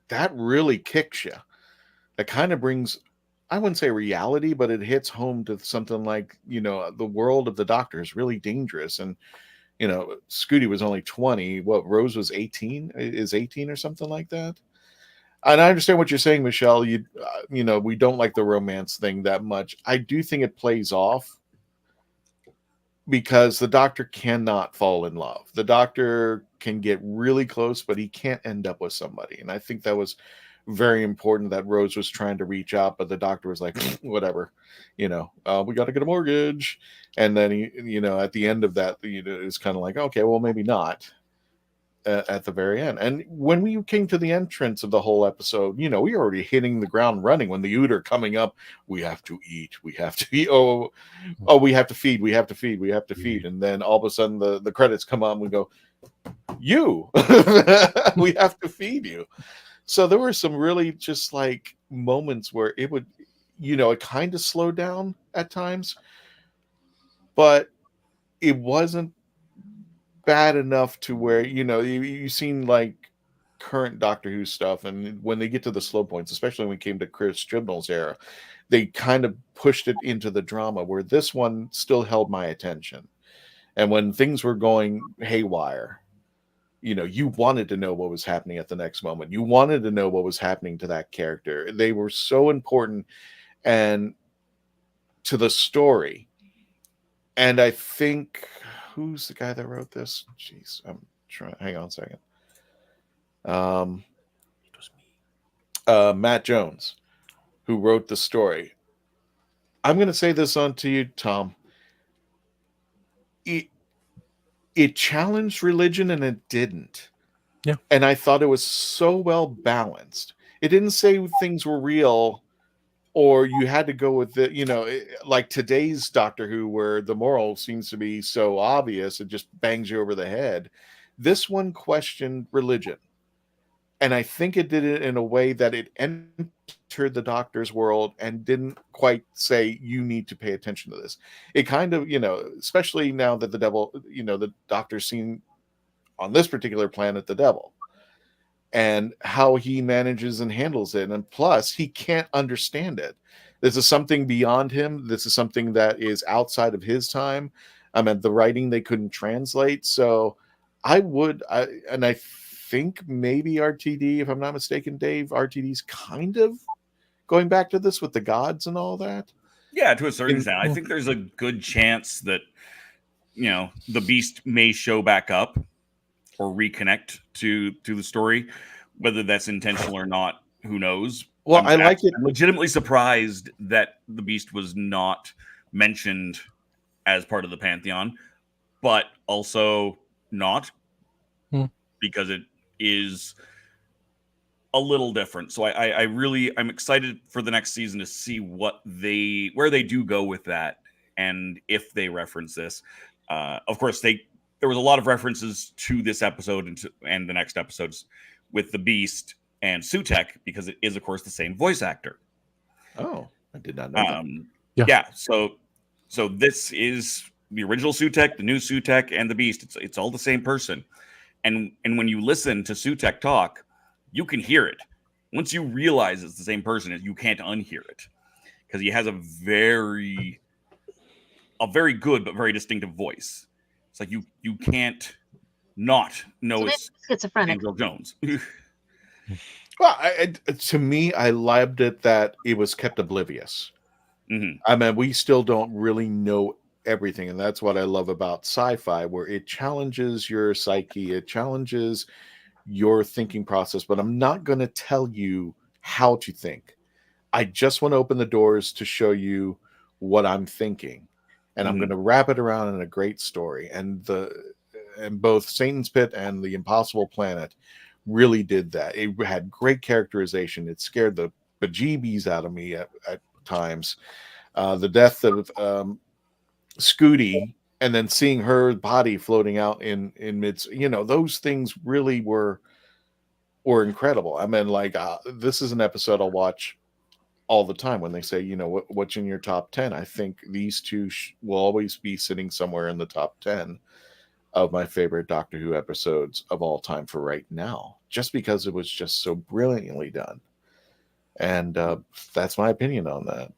that really kicks you. That kind of brings, I wouldn't say reality, but it hits home to something like, the world of the Doctor is really dangerous. And, Scooty was only 20. What, Rose was 18? Is 18 or something like that? And I understand what you're saying, Michelle. We don't like the romance thing that much. I do think it plays off because the Doctor cannot fall in love. The Doctor can get really close, but he can't end up with somebody. And I think that was very important, that Rose was trying to reach out, but the Doctor was like, whatever, we got to get a mortgage. And then he, at the end of that, it's kind of like, okay, well, maybe not at the very end. And when we came to the entrance of the whole episode, we were already hitting the ground running when the Ooter coming up. We have to eat. We have to eat. Oh, we have to feed. We have to feed. We have to feed. And then all of a sudden the credits come on. We go, we have to feed you. So there were some really just like moments where it would, it kind of slowed down at times, but it wasn't bad enough to where, you've seen like current Doctor Who stuff. And when they get to the slow points, especially when it came to Chris Chibnall's era, they kind of pushed it into the drama, where this one still held my attention. And when things were going haywire, you wanted to know what was happening at the next moment. You wanted to know what was happening to that character. They were so important and to the story. And I think, who's the guy that wrote this? Jeez, I'm trying. Hang on a second. It was me. Matt Jones, who wrote the story. I'm going to say this on to you, Tom. It challenged religion and it didn't. Yeah. And I thought it was so well balanced. It didn't say things were real or you had to go with it, like today's Doctor Who, where the moral seems to be so obvious, it just bangs you over the head. This one questioned religion. And I think it did it in a way that it entered the Doctor's world and didn't quite say, you need to pay attention to this. It kind of, especially now that the devil, the Doctor's seen on this particular planet, the devil, and how he manages and handles it. And plus, he can't understand it. This is something beyond him. This is something that is outside of his time. The writing they couldn't translate. So I think maybe RTD, if I'm not mistaken, Dave, RTD's kind of going back to this with the gods and all that. Yeah, to a certain extent. I think there's a good chance that, the Beast may show back up or reconnect to the story. Whether that's intentional or not, who knows? Well, I'm legitimately surprised that the Beast was not mentioned as part of the Pantheon, but also not, because it is a little different. So I'm excited for the next season to see where they do go with that, and if they reference this. Of course, there was a lot of references to this episode and the next episodes with the Beast and Sutek, because it is, of course, the same voice actor. Oh, I did not know that. Yeah. So this is the original Sutek, the new Sutek, and the Beast. It's all the same person. And when you listen to Sutek talk, you can hear it. Once you realize it's the same person, you can't unhear it, because he has a very good but very distinctive voice. It's like you can't not know it's schizophrenic Angel Jones. Well, to me, I loved it that it was kept oblivious. Mm-hmm. We still don't really know everything, and that's what I love about sci-fi, where it challenges your psyche, it challenges your thinking process, but I'm not going to tell you how to think. I just want to open the doors to show you what I'm thinking, and I'm going to wrap it around in a great story. And both Satan's Pit and the Impossible Planet really did that. It had great characterization. It scared the bejeebies out of me at times. The death of Scooty and then seeing her body floating out in mid, those things really were incredible. I mean, like, this is an episode I'll watch all the time when they say, what's in your top 10. I think these two will always be sitting somewhere in the top 10 of my favorite Doctor Who episodes of all time for right now, just because it was just so brilliantly done. And that's my opinion on that.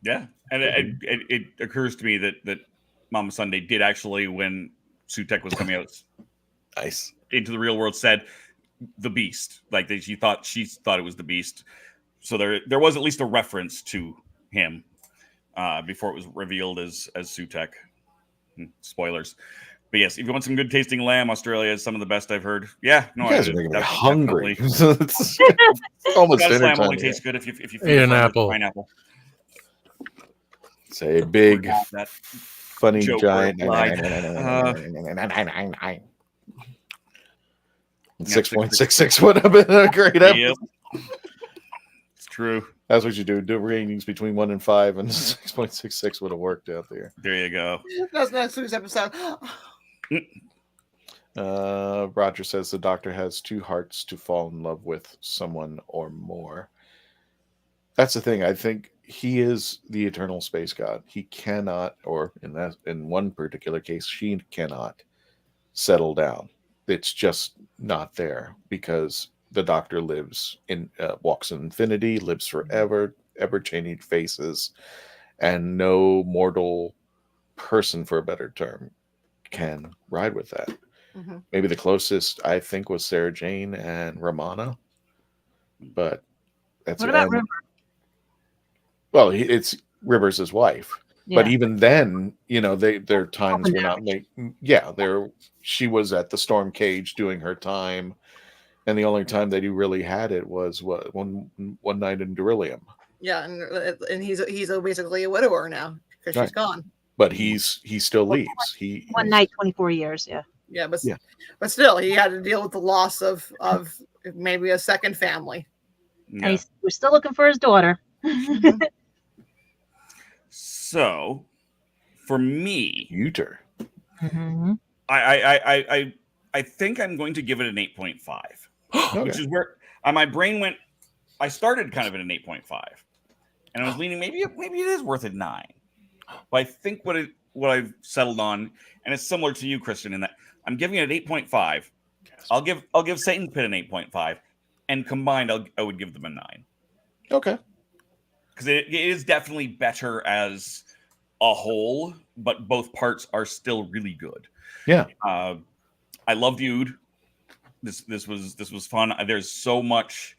Yeah. And it occurs to me that Mama Sunday did actually, when Sutek was coming out nice into the real world, said the Beast. Like, she thought it was the Beast. So there was at least a reference to him before it was revealed as Sutek. Spoilers. But yes, if you want some good tasting lamb, Australia is some of the best I've heard. Yeah, no, you guys are making me hungry. It's almost dinner lamb time. Only tastes good if you eat an apple. Pineapple. It's a big, funny joke giant. lied. 6.66 would have been a great episode. Yep. It's true. That's what you do. Do ratings between 1 and 5, and 6.66 would have worked out there. There you go. That's next week's episode. Roger says the Doctor has 2 hearts to fall in love with someone or more. That's the thing. I think he is the eternal space god. He cannot, or in one particular case, she cannot settle down. It's just not there, because the Doctor walks in infinity, lives forever, ever-changing faces, and no mortal person, for a better term, can ride with that. Mm-hmm. Maybe the closest, I think, was Sarah Jane and Romana, but that's What about River? Well, it's Rivers' wife. Yeah. But even then, their times were not like, she was at the Storm Cage doing her time. And the only time that he really had it was one night in Beryllium. Yeah, and he's basically a widower now because she's gone. But he still leaves. One night, 24 years. Yeah. Yeah, but still, he had to deal with the loss of maybe a second family. Yeah. And we're still looking for his daughter. So, for me, Uter. Mm-hmm. I think I'm going to give it an 8.5, which is where my brain went. I started kind of at an 8.5, and I was leaning maybe it is worth a 9. But I think what I've settled on, and it's similar to you, Christian, in that I'm giving it an 8.5. I'll give Satan's Pit an 8.5, and combined I would give them a 9. Okay. Because it is definitely better as a whole, but both parts are still really good. Yeah. I love the Ood. This was fun. There's so much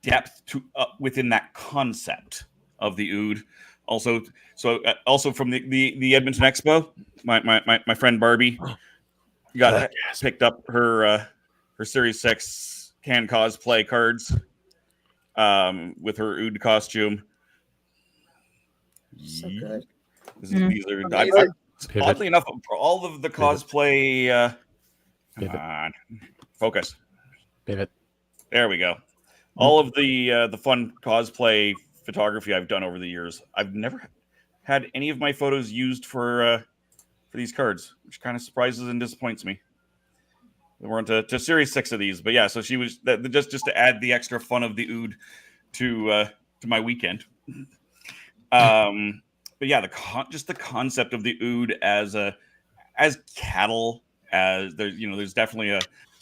depth to within that concept of the Ood. Also from the Edmonton Expo, my friend Barbie picked up her Series 6 can cosplay cards with her Ood costume. So good. These are oddly enough, for all of the cosplay. Come on, focus. Pivot. There we go. All of the fun cosplay photography I've done over the years, I've never had any of my photos used for these cards, which kind of surprises and disappoints me. There weren't to Series 6 of these, but yeah. So she was just to add the extra fun of the Ood to my weekend. But yeah, just the concept of the Ood as cattle, as there's definitely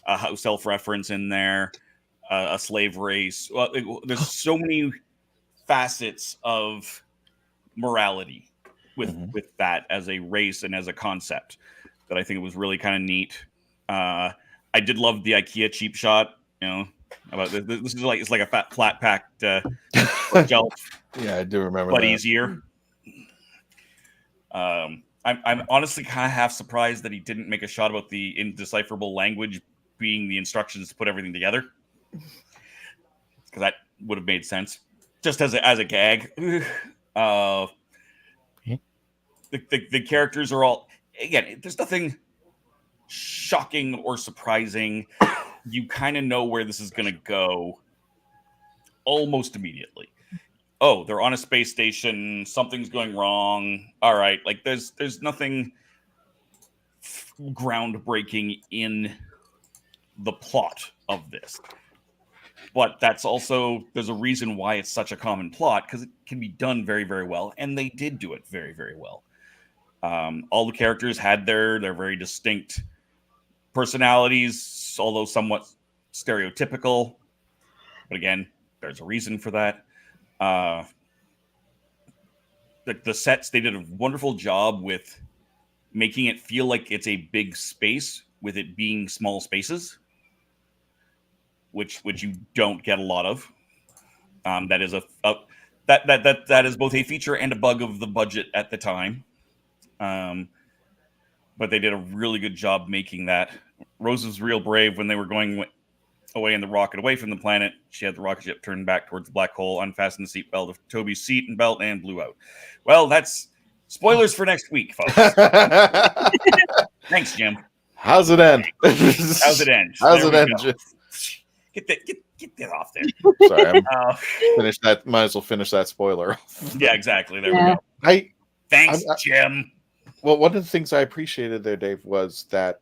a house elf reference in there, a slave race. Well, there's so many facets of morality with that as a race and as a concept that I think it was really kind of neat. I did love the IKEA cheap shot. About this is like it's like a flat packed gel. Yeah, I do remember. But that. easier. I'm honestly kind of half surprised that he didn't make a shot about the indecipherable language being the instructions to put everything together, because that would have made sense just as a gag. The characters are all, again, there's nothing shocking or surprising. You kind of know where this is going to go almost immediately. oh, they're on a space station, something's going wrong. All right, like there's nothing groundbreaking in the plot of this. But that's also, there's a reason why it's such a common plot, because it can be done very, very well, and they did do it very, very well. All the characters had their very distinct personalities, although somewhat stereotypical. But again, there's a reason for that. The sets, they did a wonderful job with making it feel like it's a big space with it being small spaces, which you don't get a lot of. That is that is both a feature and a bug of the budget at the time. But they did a really good job making that. Rose was real brave when they were going away in the rocket away from the planet. She had the rocket ship turned back towards the black hole, unfastened the seatbelt of Toby's seat and belt, and blew out. Well, that's spoilers for next week, folks. Thanks, Jim. How's it end? How's it end? How's it end? Get that off there. Sorry, finish that. Might as well finish that spoiler. Yeah, exactly. There we go. Thanks, Jim. Well, one of the things I appreciated there, Dave, was that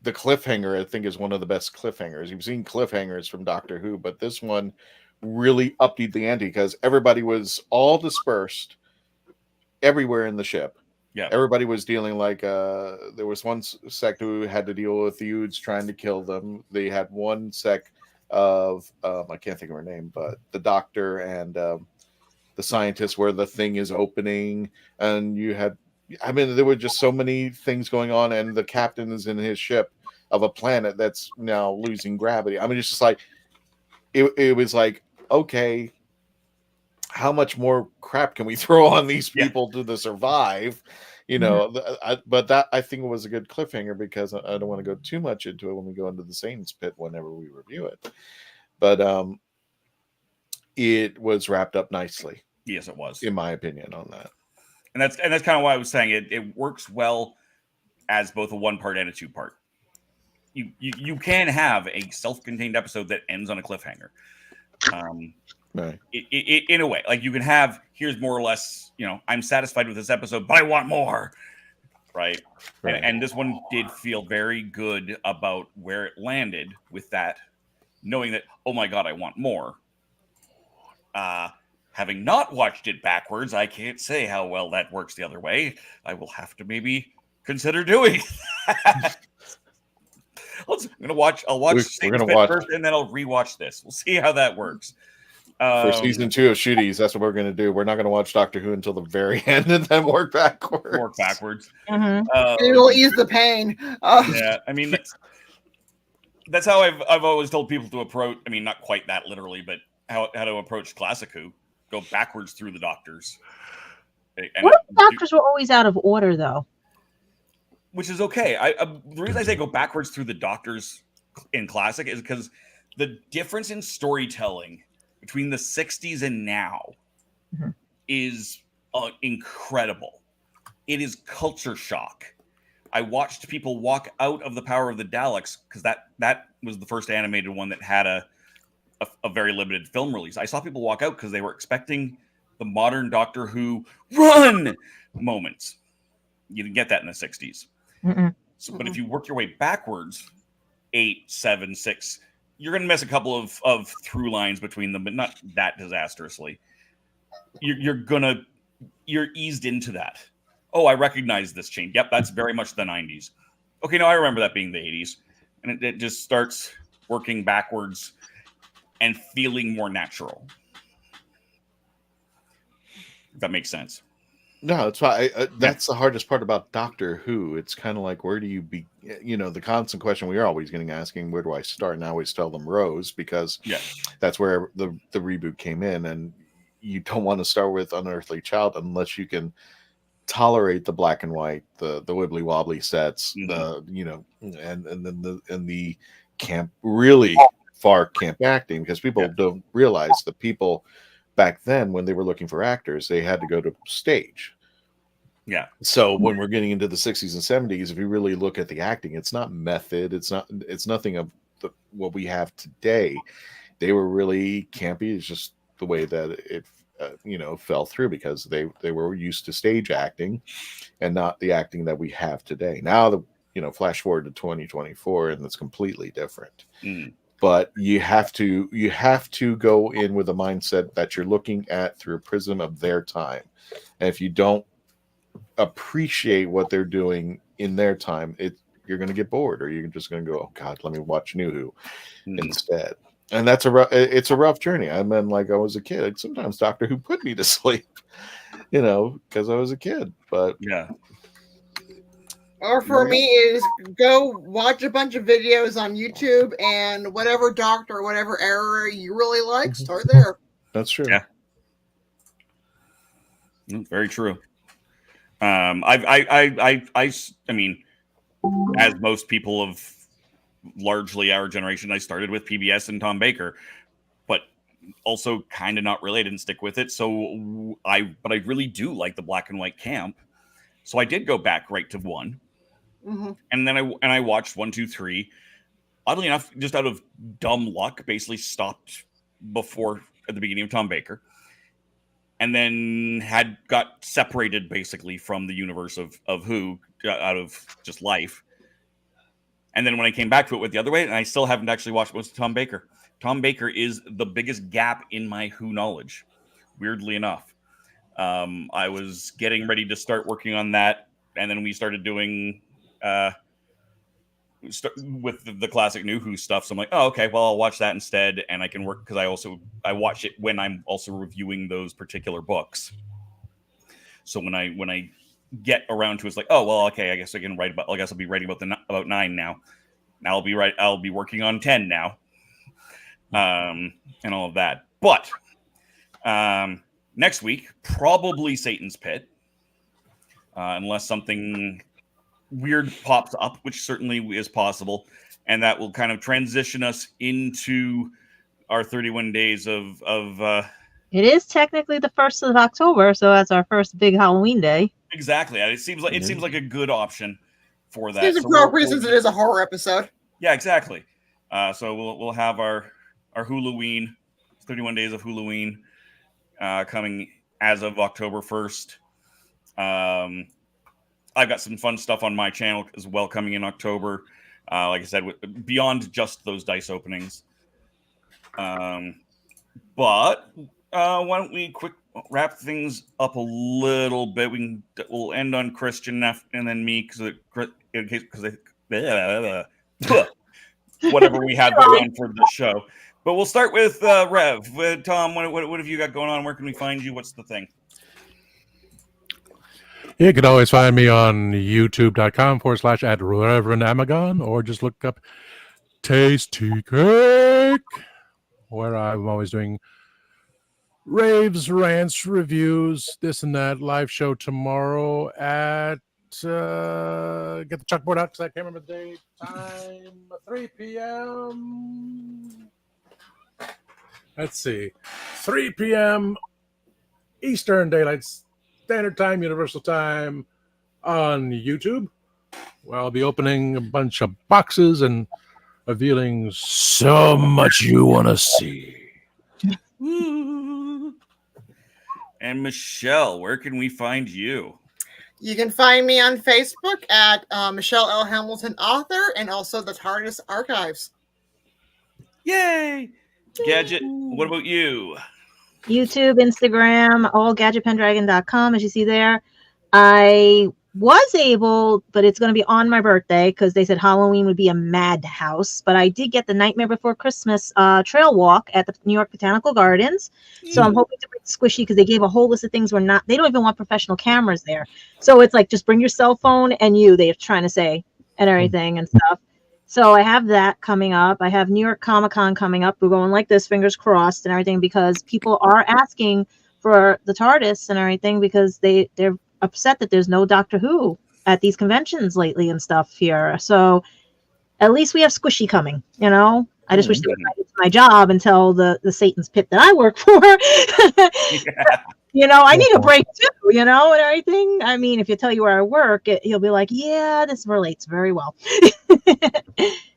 the cliffhanger, I think, is one of the best cliffhangers. You've seen cliffhangers from Doctor Who, but this one really upped the ante because everybody was all dispersed everywhere in the ship. Yeah, everybody was dealing like there was one sect who had to deal with the Yudes trying to kill them. They had one sect of I can't think of her name, but the Doctor and the scientist where the thing is opening, and you had. I mean, there were just so many things going on, and the captain is in his ship of a planet that's now losing gravity. I mean, it's just like it was like, okay, how much more crap can we throw on these people to survive? You know, but that I think was a good cliffhanger because I don't want to go too much into it when we go into the Satan's Pit whenever we review it. But it was wrapped up nicely. Yes, it was, in my opinion, on that. And that's kind of why I was saying it works well as both a 1-part and a 2-part. You can have a self-contained episode that ends on a cliffhanger. Right. In a way, like you can have, here's more or less, I'm satisfied with this episode, but I want more. Right. And this one did feel very good about where it landed with that, knowing that, oh my God, I want more. Having not watched it backwards, I can't say how well that works the other way. I will have to maybe consider doing that. I'll watch Satan's Pit first, and then I'll rewatch this. We'll see how that works. For season 2 of Shooties, that's what we're going to do. We're not going to watch Doctor Who until the very end and then work backwards. It will ease the pain. Yeah, I mean, that's how I've always told people to approach. I mean, not quite that literally, but how to approach Classic Who. Go backwards through the Doctors. What if the Doctors were always out of order, though? Which is okay. The reason I say go backwards through the Doctors in Classic is because the difference in storytelling between the 60s and now is incredible. It is culture shock. I watched people walk out of The Power of the Daleks because that was the first animated one that had a very limited film release. I saw people walk out because they were expecting the modern Doctor Who run moments. You didn't get that in the 60s. So, but if you work your way backwards, 8, 7, 6, you're going to miss a couple of through lines between them, but not that disastrously. You're eased into that. Oh, I recognize this change. Yep, that's very much the 90s. Okay, no, I remember that being the 80s. And it just starts working backwards and feeling more natural. If that makes sense. No, that's why that's the hardest part about Doctor Who. It's kind of like, where do you be? The constant question we are always getting asking, where do I start? And I always tell them Rose, because that's where the reboot came in, and you don't want to start with Unearthly Child unless you can tolerate the black and white, the wibbly wobbly sets, and the camp, really far camp acting, because people don't realize that people back then, when they were looking for actors, they had to go to stage. Yeah. So when we're getting into the 60s and 70s, if you really look at the acting, it's not method. It's nothing of what we have today. They were really campy. It's just the way that it fell through, because they were used to stage acting and not the acting that we have today. Now flash forward to 2024 and it's completely different. But you have to go in with a mindset that you're looking at through a prism of their time. And if you don't appreciate what they're doing in their time, you're going to get bored, or you're just going to go, oh God, let me watch New Who instead. And it's a rough journey. I mean, like, I was a kid. Sometimes Doctor Who put me to sleep, because I was a kid. But yeah. Or for me is go watch a bunch of videos on YouTube, and whatever doctor or whatever era you really like, start there. That's true. Yeah. Very true. I mean, as most people of largely our generation, I started with PBS and Tom Baker, but also kind of not related and stick with it. So I really do like the black and white camp. So I did go back right to 1. And then I watched 1, 2, 3. Oddly enough, just out of dumb luck, basically stopped at the beginning of Tom Baker, and then got separated basically from the universe of Who out of just life. And then when I came back to it, went the other way, and I still haven't actually watched most of Tom Baker. Tom Baker is the biggest gap in my Who knowledge, weirdly enough. I was getting ready to start working on that, and then we started doing with the ClassicNu WHO stuff. So I'm like, oh, okay, well, I'll watch that instead, and I can work, because I watch it when I'm also reviewing those particular books. So when I get around to it, it's like, oh, well, okay, I guess I'll be writing about 9 now. Now I'll be working on 10 now, and all of that. But next week, probably Satan's Pit, unless something weird pops up, which certainly is possible, and that will kind of transition us into our 31 days of It is technically the 1st of October, so that's our first big Halloween day. Exactly. It seems like a good option for that. Seems appropriate since it is a horror episode. Yeah, exactly. So we'll have our Halloween, 31 days of Halloween, coming as of October 1st. I've got some fun stuff on my channel as well coming in October. Like I said, beyond just those dice openings. But why don't we wrap things up a little bit? We'll end on Christian and then me, because whatever we have going on for the show. But we'll start with Rev. Tom, what have you got going on? Where can we find you? What's the thing? You can always find me on youtube.com/@ReverendAmagon, or just look up Tasty Cake, where I'm always doing raves, rants, reviews, this and that. Live show tomorrow at get the chalkboard out because I can't remember the date. Time 3 p.m. Let's see, 3 p.m. Eastern Daylight Standard Time, Universal Time, on YouTube, where I'll be opening a bunch of boxes and revealing so much you want to see. And Michelle, where can we find you? You can find me on Facebook at Michelle L. Hamilton Author, and also the TARDIS Archives. Yay! Gadget, what about you? YouTube, Instagram, allgadgetpendragon.com, as you see there. I was able, but it's going to be on my birthday, because they said Halloween would be a madhouse. But I did get the Nightmare Before Christmas trail walk at the New York Botanical Gardens. So I'm hoping to bring Squishy, because they gave a whole list of things they don't even want professional cameras there. So it's like, just bring your cell phone and they're trying to say, and everything and stuff. So I have that coming up. I have New York Comic Con coming up. We're going like this, fingers crossed and everything, because people are asking for the TARDIS and everything, because they're upset that there's no Doctor Who at these conventions lately and stuff here. So at least we have Squishy coming, I just wish they would do my job and tell the Satan's Pit that I work for. I need a break too, and everything. I mean, if you tell you where I work, he'll be like, yeah, this relates very well.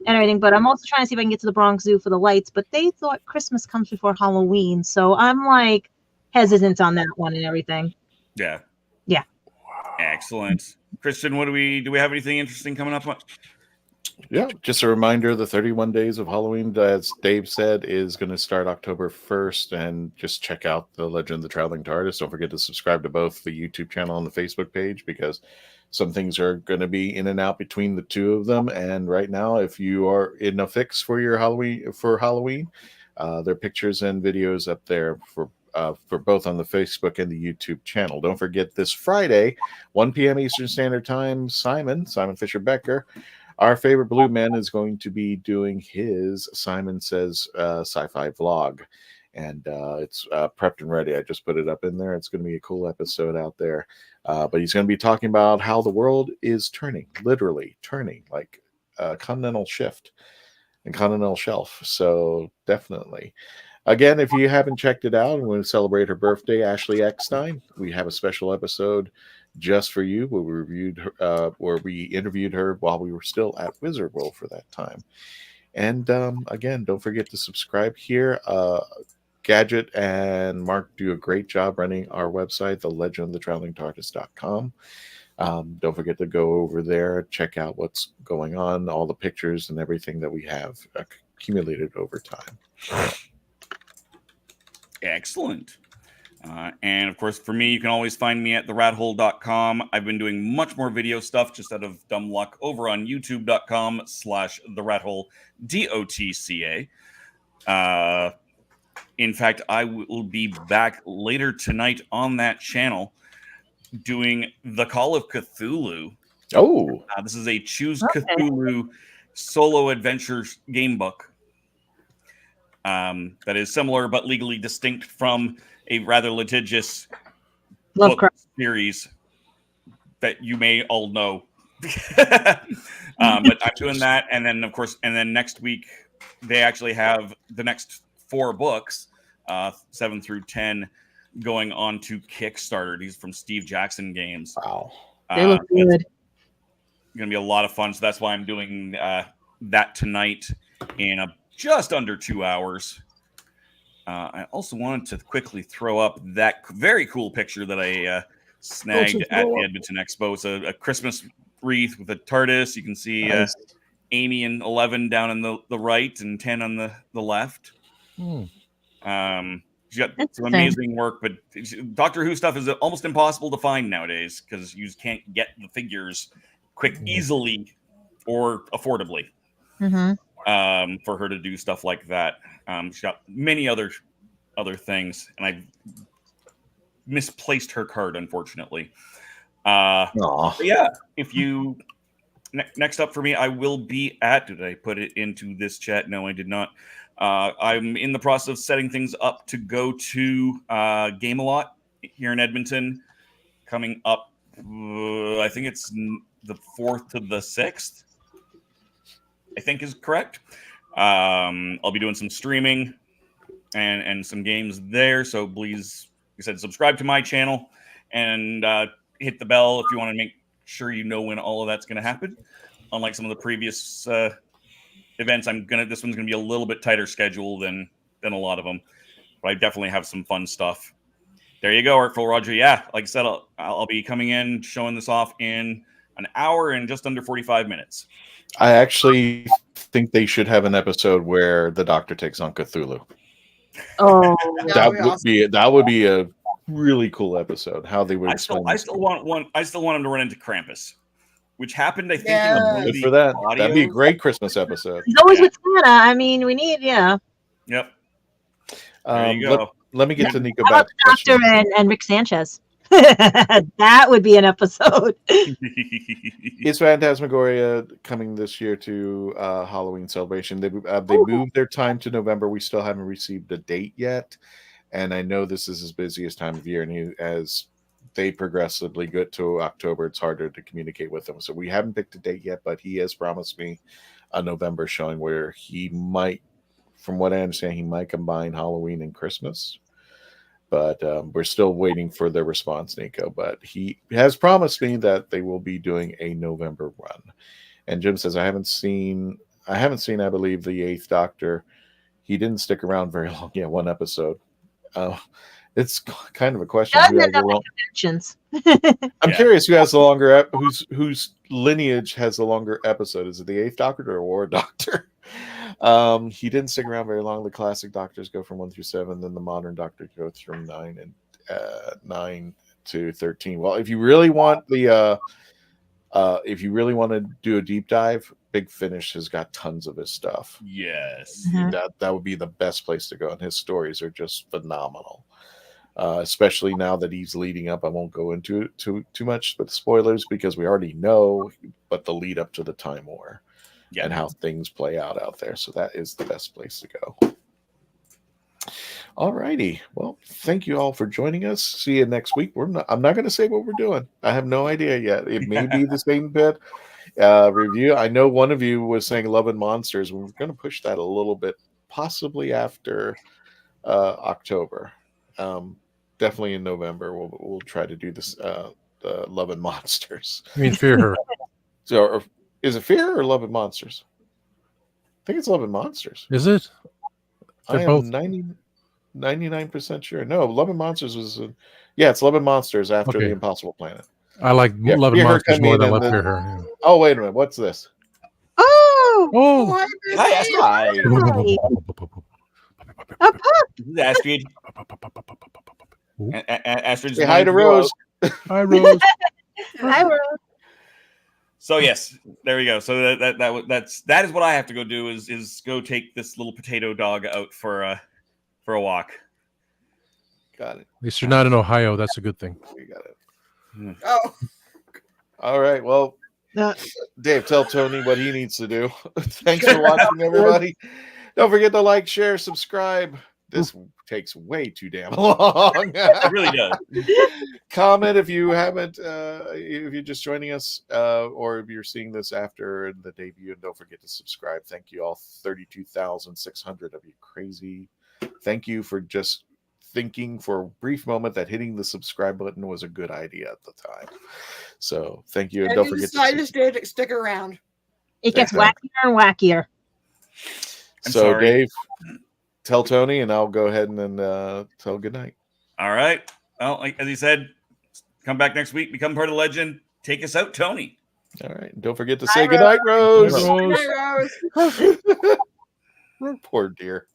and everything. But I'm also trying to see if I can get to the Bronx Zoo for the lights. But they thought Christmas comes before Halloween, so I'm like hesitant on that one and everything. Yeah. Yeah. Excellent. Christian, do we have anything interesting coming up? Yeah, just a reminder, the 31 Days of Halloween, as Dave said, is going to start October 1st, and just check out The Legend of the Traveling TARDIS. Don't forget to subscribe to both the YouTube channel and the Facebook page, because some things are going to be in and out between the two of them. And right now, if you are in a fix for your Halloween, there are pictures and videos up there for both on the Facebook and the YouTube channel. Don't forget, this Friday, 1 p.m. Eastern Standard Time, Simon Fisher-Becker, our favorite blue man, is going to be doing his Simon Says sci-fi vlog. And it's prepped and ready. I just put it up in there. It's going to be a cool episode out there. But he's going to be talking about how the world is turning, literally turning, like a continental shift and continental shelf. So definitely. Again, if you haven't checked it out and want to celebrate her birthday, Ashley Eckstein, we have a special episode just for you where we interviewed her while we were still at Wizard World for that time. And again, don't forget to subscribe here. Gadget and Mark do a great job running our website, thelegendofthetravelingtardis.com. Don't forget to go over there, check out what's going on, all the pictures and everything that we have accumulated over time. Excellent. And of course, for me, you can always find me at TheRatHole.com. I've been doing much more video stuff just out of dumb luck over on YouTube.com/TheRatHole DOTCA. In fact, I will be back later tonight on that channel doing The Call of Cthulhu. Oh, this is a Choose Cthulhu solo adventure game book that is similar but legally distinct from a rather litigious book series that you may all know. But I'm doing that, and then of course, next week they actually have the next 4 books, 7 through 10, going on to Kickstarter. These from Steve Jackson Games. Wow, they look good. It's gonna be a lot of fun. So that's why I'm doing that tonight in just under 2 hours. I also wanted to quickly throw up that very cool picture that I snagged at the Edmonton Expo. It's a Christmas wreath with a TARDIS. You can see nice. Amy and 11 down on the right and 10 on the left. She got some amazing work, but Doctor Who stuff is almost impossible to find nowadays because you can't get the figures easily or affordably. For her to do stuff like that. She's got many other things, and I misplaced her card, unfortunately. Yeah, if you next up for me, I will be at. Did I put it into this chat? No, I did not. I'm in the process of setting things up to go to Game-A-Lot here in Edmonton, coming up. I think it's the 4th to the 6th. I think is correct. I'll be doing some streaming and some games there. So please, like I said, subscribe to my channel and hit the bell if you want to make sure you know when all of that's going to happen. Unlike some of the previous events, this one's gonna be a little bit tighter schedule than a lot of them. But I definitely have some fun stuff. There you go, Artful Roger. Yeah, like I said, I'll be coming in, showing this off in an hour and just under 45 minutes. I actually think they should have an episode where the Doctor takes on Cthulhu. Oh, that would be a really cool episode. How they would explain. I still want him to run into Krampus, which happened, I think, in the movie. Good for that. That'd be a great Christmas episode. He's always with Santa. I mean, we need, Yep. There you go. Let me get to Nico back. Doctor and Rick Sanchez. That would be an episode. Is Phantasmagoria coming this year to Halloween Celebration? They moved their time to November. We still haven't received a date yet, and I know this is his busiest time of year. And as they progressively get to October, it's harder to communicate with them. So we haven't picked a date yet, but he has promised me a November showing where he might, from what I understand, he might combine Halloween and Christmas. But we're still waiting for their response, Nico. But he has promised me that they will be doing a November run. And Jim says, I haven't seen I haven't seen, I believe, the 8th Doctor. He didn't stick around very long. Yeah, one episode. It's kind of a question. Doesn't end up in conventions. I'm curious who has the longer whose lineage has the longer episode. Is it the 8th Doctor or War Doctor? He didn't stick around very long. The classic Doctors go from 1 through 7, then the modern Doctor goes from 9 to 13. Well, if you really want to do a deep dive, Big Finish has got tons of his stuff. Yes, that would be the best place to go, and his stories are just phenomenal. Especially now that he's leading up. I won't go into it too much with spoilers because we already know, but the lead up to the Time War and how things play out there. So that is the best place to go. All righty. Well, thank you all for joining us. See you next week. I'm not going to say what we're doing. I have no idea yet. It may be the same bit review. I know one of you was saying Love and Monsters. We're going to push that a little bit, possibly after October. Definitely in November, we'll try to do this. Love and Monsters. I mean, Fear Her. So, is it Fear or Love and Monsters? I think it's Love and Monsters. Is it? I They're am both- 99% sure. No, Love and Monsters was. Yeah, it's Love and Monsters after Okay. The Impossible Planet. I like Love and Fear Her Monsters more than coming Love in Fear the- Her. Yeah. Oh, wait a minute. What's this? Oh! Hi, Astrid. Astrid. Astrid's Say hi to Rose. Hi, Rose. Hi, Rose. So yes, there we go. So that is what I have to go do is go take this little potato dog out for a walk. Got it. At least you're not in Ohio. That's a good thing. You got it. Oh, All right. Well, Dave, tell Tony what he needs to do. Thanks for watching, everybody. Don't forget to like, share, subscribe. This takes way too damn long. It really does. Comment if you haven't, if you're just joining us, or if you're seeing this after the debut, and don't forget to subscribe. Thank you all, 32,600 of you crazy. Thank you for just thinking for a brief moment that hitting the subscribe button was a good idea at the time. So thank you, and and don't you forget decided to stick around. It gets Exactly. wackier and wackier. So sorry. Dave, tell Tony, and I'll go ahead and then tell good night. All right. Well, like, as he said, come back next week, become part of the legend. Take us out, Tony. All right. Don't forget to say good night, Rose. Rose. Hey, Rose. Poor dear.